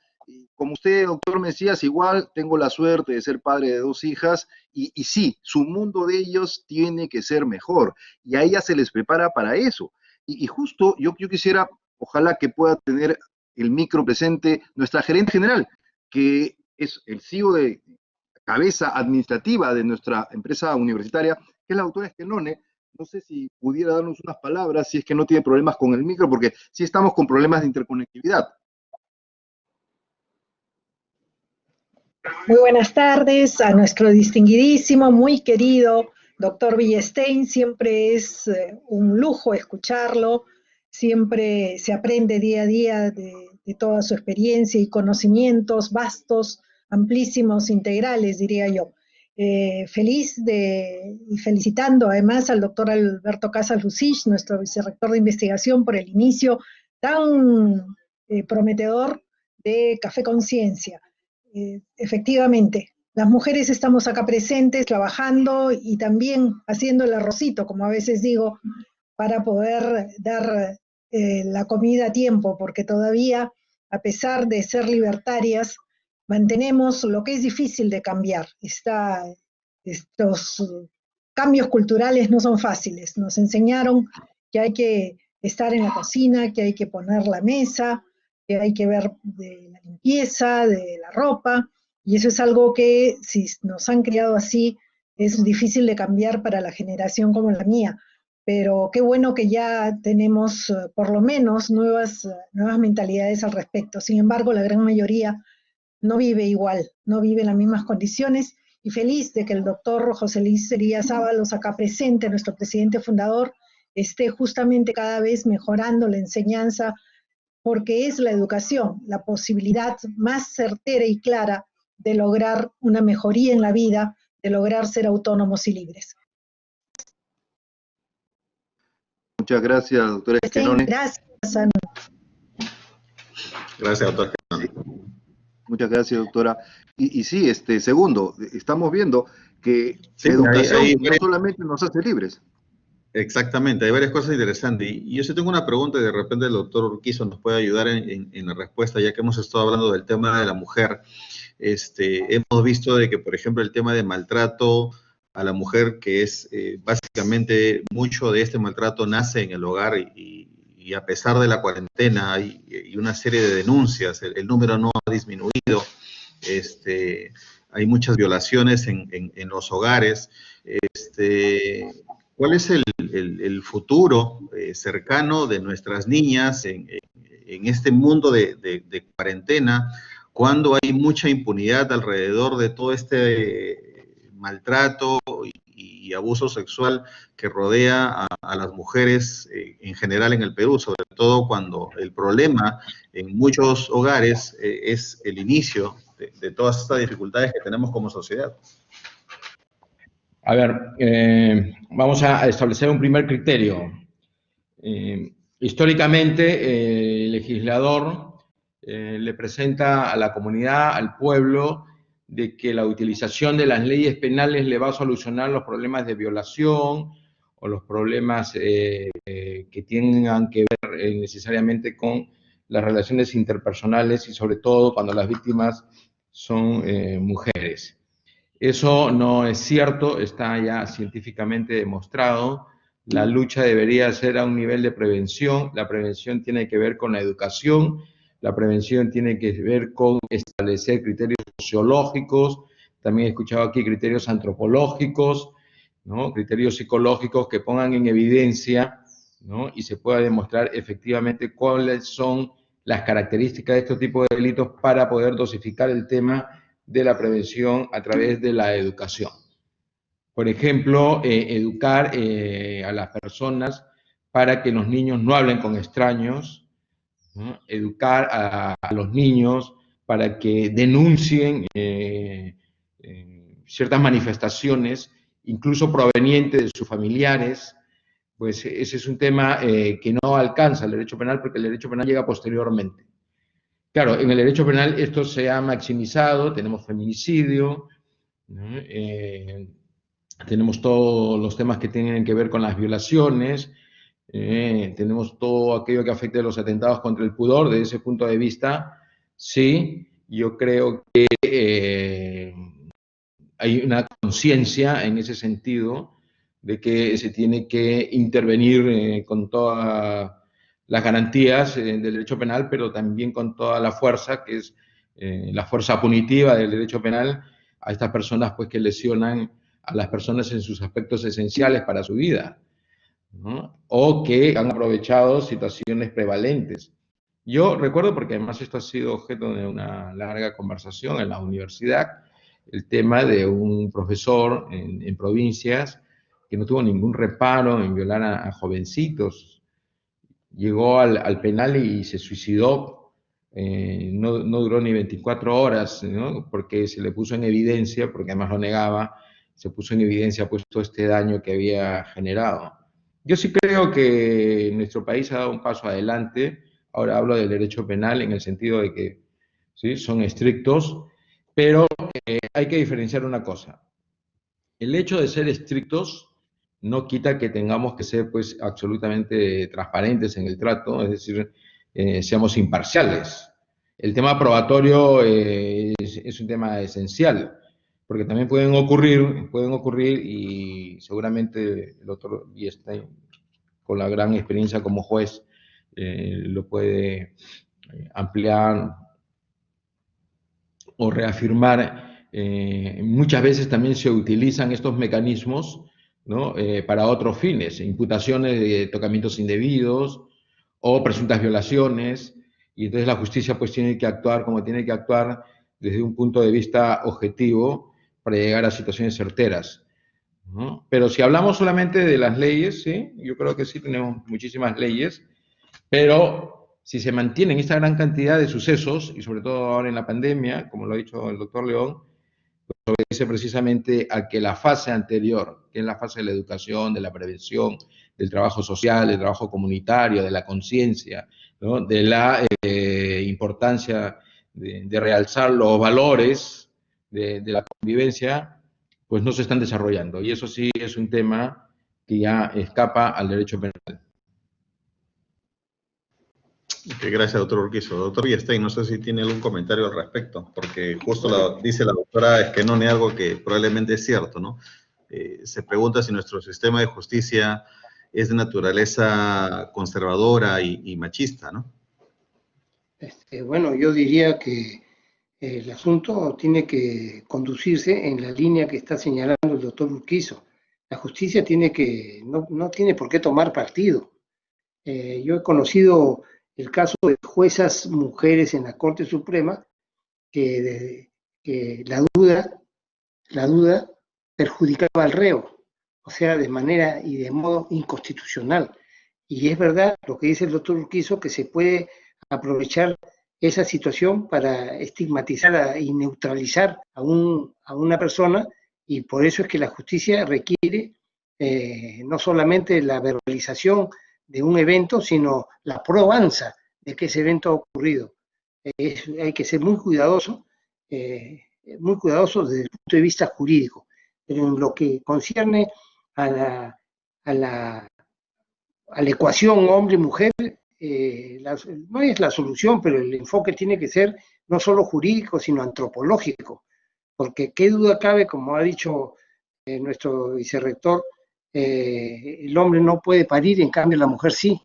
como usted, doctor Mesías, igual tengo la suerte de ser padre de 2 hijas, y sí, su mundo de ellos tiene que ser mejor, y a ellas se les prepara para eso. Y justo yo quisiera, ojalá que pueda tener el micro presente nuestra gerente general, que es el CEO de cabeza administrativa de nuestra empresa universitaria, que es la doctora Esquenone. No sé si pudiera darnos unas palabras, si es que no tiene problemas con el micro, porque sí estamos con problemas de interconectividad. Muy buenas tardes a nuestro distinguidísimo, muy querido doctor Villestein. Siempre es un lujo escucharlo, siempre se aprende día a día de toda su experiencia y conocimientos vastos, amplísimos, integrales, diría yo. Feliz y felicitando además al doctor Alberto Casas Lucich, nuestro vicerrector de investigación, por el inicio tan prometedor de Café Conciencia. Efectivamente, las mujeres estamos acá presentes, trabajando y también haciendo el arrocito, como a veces digo, para poder dar la comida a tiempo, porque todavía, a pesar de ser libertarias, mantenemos lo que es difícil de cambiar. Estos cambios culturales no son fáciles. Nos enseñaron que hay que estar en la cocina, que hay que poner la mesa, que hay que ver de la limpieza, de la ropa, y eso es algo que si nos han criado así, es difícil de cambiar para la generación como la mía. Pero qué bueno que ya tenemos por lo menos nuevas mentalidades al respecto. Sin embargo, la gran mayoría no vive igual, no vive en las mismas condiciones, y feliz de que el doctor José Luis Elías Ábalos, acá presente, nuestro presidente fundador, esté justamente cada vez mejorando la enseñanza, porque es la educación la posibilidad más certera y clara de lograr una mejoría en la vida, de lograr ser autónomos y libres. Muchas gracias, doctora Esquenone. Gracias. Gracias, doctor Esquenone. Muchas gracias, doctora. Y sí, segundo, estamos viendo que Sí, educación hay no solamente nos hace libres. exactamente, hay varias cosas interesantes. Y yo sí tengo una pregunta y de repente el doctor Urquizo nos puede ayudar en la respuesta, ya que hemos estado hablando del tema de la mujer. Hemos visto de que, por ejemplo, el tema de maltrato a la mujer, que es básicamente mucho de este maltrato nace en el hogar y a pesar de la cuarentena hay una serie de denuncias, el número no ha disminuido, hay muchas violaciones en los hogares. ¿Cuál es el futuro cercano de nuestras niñas en este mundo de cuarentena, cuando hay mucha impunidad alrededor de todo este maltrato y abuso sexual que rodea a las mujeres en general en el Perú, sobre todo cuando el problema en muchos hogares es el inicio de todas estas dificultades que tenemos como sociedad? A ver, vamos a establecer un primer criterio. Históricamente, el legislador le presenta a la comunidad, al pueblo, de que la utilización de las leyes penales le va a solucionar los problemas de violación o los problemas que tengan que ver necesariamente con las relaciones interpersonales y sobre todo cuando las víctimas son mujeres. Eso no es cierto, está ya científicamente demostrado. La lucha debería ser a un nivel de prevención. La prevención tiene que ver con la educación. La prevención tiene que ver con establecer criterios sociológicos. También he escuchado aquí criterios antropológicos, ¿no? Criterios psicológicos que pongan en evidencia, ¿no? Y se pueda demostrar efectivamente cuáles son las características de estos tipos de delitos para poder dosificar el tema de la prevención a través de la educación. Por ejemplo, educar a las personas para que los niños no hablen con extraños, ¿no? Educar a los niños para que denuncien ciertas manifestaciones, incluso provenientes de sus familiares. Pues ese es un tema que no alcanza el derecho penal porque el derecho penal llega posteriormente. Claro, en el derecho penal esto se ha maximizado, tenemos feminicidio, ¿no? Tenemos todos los temas que tienen que ver con las violaciones, tenemos todo aquello que afecta a los atentados contra el pudor. Desde ese punto de vista, sí, yo creo que hay una conciencia en ese sentido de que se tiene que intervenir con todas las garantías del derecho penal, pero también con toda la fuerza, que es la fuerza punitiva del derecho penal, a estas personas pues, que lesionan a las personas en sus aspectos esenciales para su vida, ¿no? O que han aprovechado situaciones prevalentes. Yo recuerdo, porque además esto ha sido objeto de una larga conversación en la universidad, el tema de un profesor en provincias que no tuvo ningún reparo en violar a jovencitos. Llegó al penal y se suicidó. No duró ni 24 horas, ¿no? Porque se le puso en evidencia, porque además lo negaba, se puso en evidencia pues, todo este daño que había generado. Yo sí creo que nuestro país ha dado un paso adelante. Ahora hablo del derecho penal en el sentido de que ¿sí? Son estrictos, pero hay que diferenciar una cosa. El hecho de ser estrictos no quita que tengamos que ser pues, absolutamente transparentes en el trato, es decir, seamos imparciales. El tema probatorio es un tema esencial, porque también pueden ocurrir y seguramente el doctor Villestein, con la gran experiencia como juez, lo puede ampliar o reafirmar. Muchas veces también se utilizan estos mecanismos, ¿no? Para otros fines, imputaciones de tocamientos indebidos o presuntas violaciones, y entonces la justicia pues tiene que actuar como tiene que actuar desde un punto de vista objetivo para llegar a situaciones certeras, ¿no? Pero si hablamos solamente de las leyes, ¿sí? Yo creo que sí tenemos muchísimas leyes, pero si se mantienen esta gran cantidad de sucesos, y sobre todo ahora en la pandemia, como lo ha dicho el doctor León, pues obedece precisamente a que la fase anterior, que es la fase de la educación, de la prevención, del trabajo social, del trabajo comunitario, de la conciencia, ¿no? De la importancia de realzar los valores de la convivencia, pues no se están desarrollando. Y eso sí es un tema que ya escapa al derecho penal. Gracias, doctor Urquizo. Doctor Villestein, no sé si tiene algún comentario al respecto, porque justo dice la doctora Esquenone algo que probablemente es cierto, ¿no? Se pregunta si nuestro sistema de justicia es de naturaleza conservadora y machista, ¿no? Bueno, yo diría que el asunto tiene que conducirse en la línea que está señalando el doctor Urquizo. La justicia no tiene por qué tomar partido. Yo he conocido el caso de juezas mujeres en la Corte Suprema que la duda perjudicaba al reo, o sea, de manera y de modo inconstitucional. Y es verdad lo que dice el doctor Urquizo, que se puede aprovechar esa situación para estigmatizar y neutralizar a una persona, y por eso es que la justicia requiere no solamente la verbalización de un evento, sino la probanza de que ese evento ha ocurrido. Hay que ser muy cuidadoso desde el punto de vista jurídico. Pero en lo que concierne a la ecuación hombre-mujer, no es la solución, pero el enfoque tiene que ser no solo jurídico, sino antropológico, porque qué duda cabe, como ha dicho nuestro vicerrector, el hombre no puede parir, en cambio la mujer sí.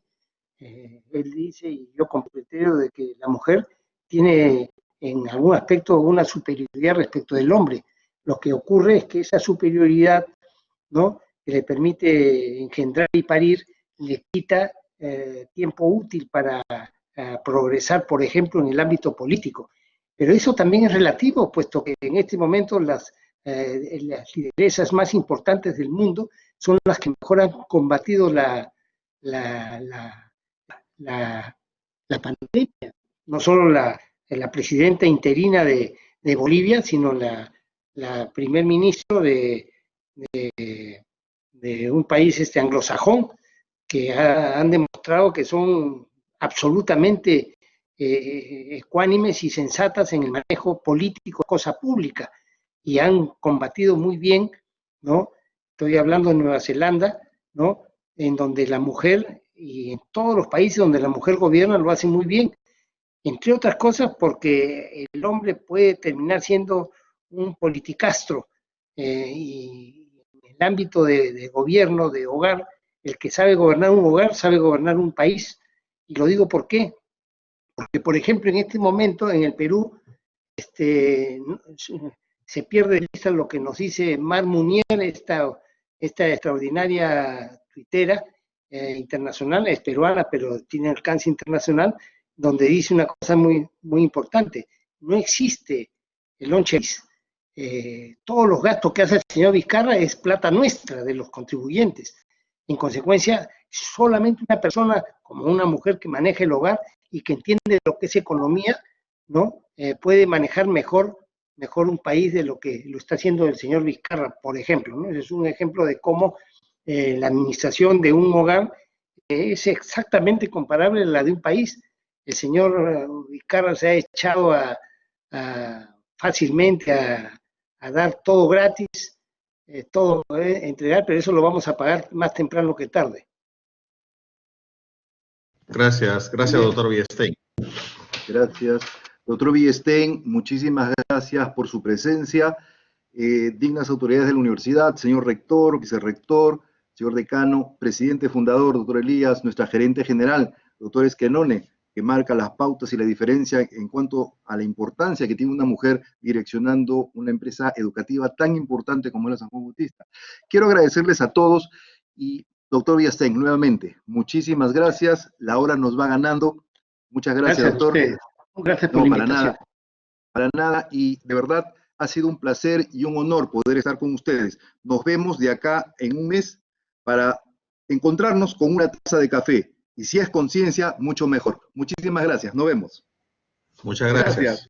Él dice, y yo completeo, de que la mujer tiene en algún aspecto una superioridad respecto del hombre. Lo que ocurre es que esa superioridad, ¿no?, que le permite engendrar y parir, le quita tiempo útil para progresar, por ejemplo, en el ámbito político. Pero eso también es relativo, puesto que en este momento las lideresas más importantes del mundo son las que mejor han combatido la pandemia. No solo la presidenta interina de Bolivia, sino la primer ministro de un país anglosajón, que han demostrado que son absolutamente ecuánimes y sensatas en el manejo político de cosa pública, y han combatido muy bien, ¿no? Estoy hablando de Nueva Zelanda, ¿no?, en donde la mujer, y en todos los países donde la mujer gobierna, lo hace muy bien, entre otras cosas porque el hombre puede terminar siendo un politicastro, y en el ámbito de gobierno, de hogar, el que sabe gobernar un hogar, sabe gobernar un país. Y lo digo ¿por qué? Porque, por ejemplo, en este momento en el Perú se pierde de vista lo que nos dice Mar Munier, esta extraordinaria tuitera internacional, es peruana, pero tiene alcance internacional, donde dice una cosa muy, muy importante: no existe el on-chase. Todos los gastos que hace el señor Vizcarra es plata nuestra, de los contribuyentes. En consecuencia, solamente una persona como una mujer que maneja el hogar y que entiende lo que es economía, ¿no?, puede manejar mejor un país de lo que lo está haciendo el señor Vizcarra, por ejemplo, ¿no? Ese es un ejemplo de cómo la administración de un hogar es exactamente comparable a la de un país. El señor Vizcarra se ha echado fácilmente a dar todo gratis, todo entregar, pero eso lo vamos a pagar más temprano que tarde. Gracias, doctor Villestein. Gracias. Doctor Villestein, muchísimas gracias por su presencia. Dignas autoridades de la universidad, señor rector, vicerrector, señor decano, presidente fundador, doctor Elías, nuestra gerente general, doctor Esquenone, que marca las pautas y la diferencia en cuanto a la importancia que tiene una mujer direccionando una empresa educativa tan importante como es la San Juan Bautista. Quiero agradecerles a todos y, doctor Villestein, nuevamente, muchísimas gracias. La hora nos va ganando. Muchas gracias, doctor. Gracias por la invitación. Para nada, y de verdad ha sido un placer y un honor poder estar con ustedes. Nos vemos de acá en un mes para encontrarnos con una taza de café. Y si es conciencia, mucho mejor. Muchísimas gracias. Nos vemos. Muchas gracias.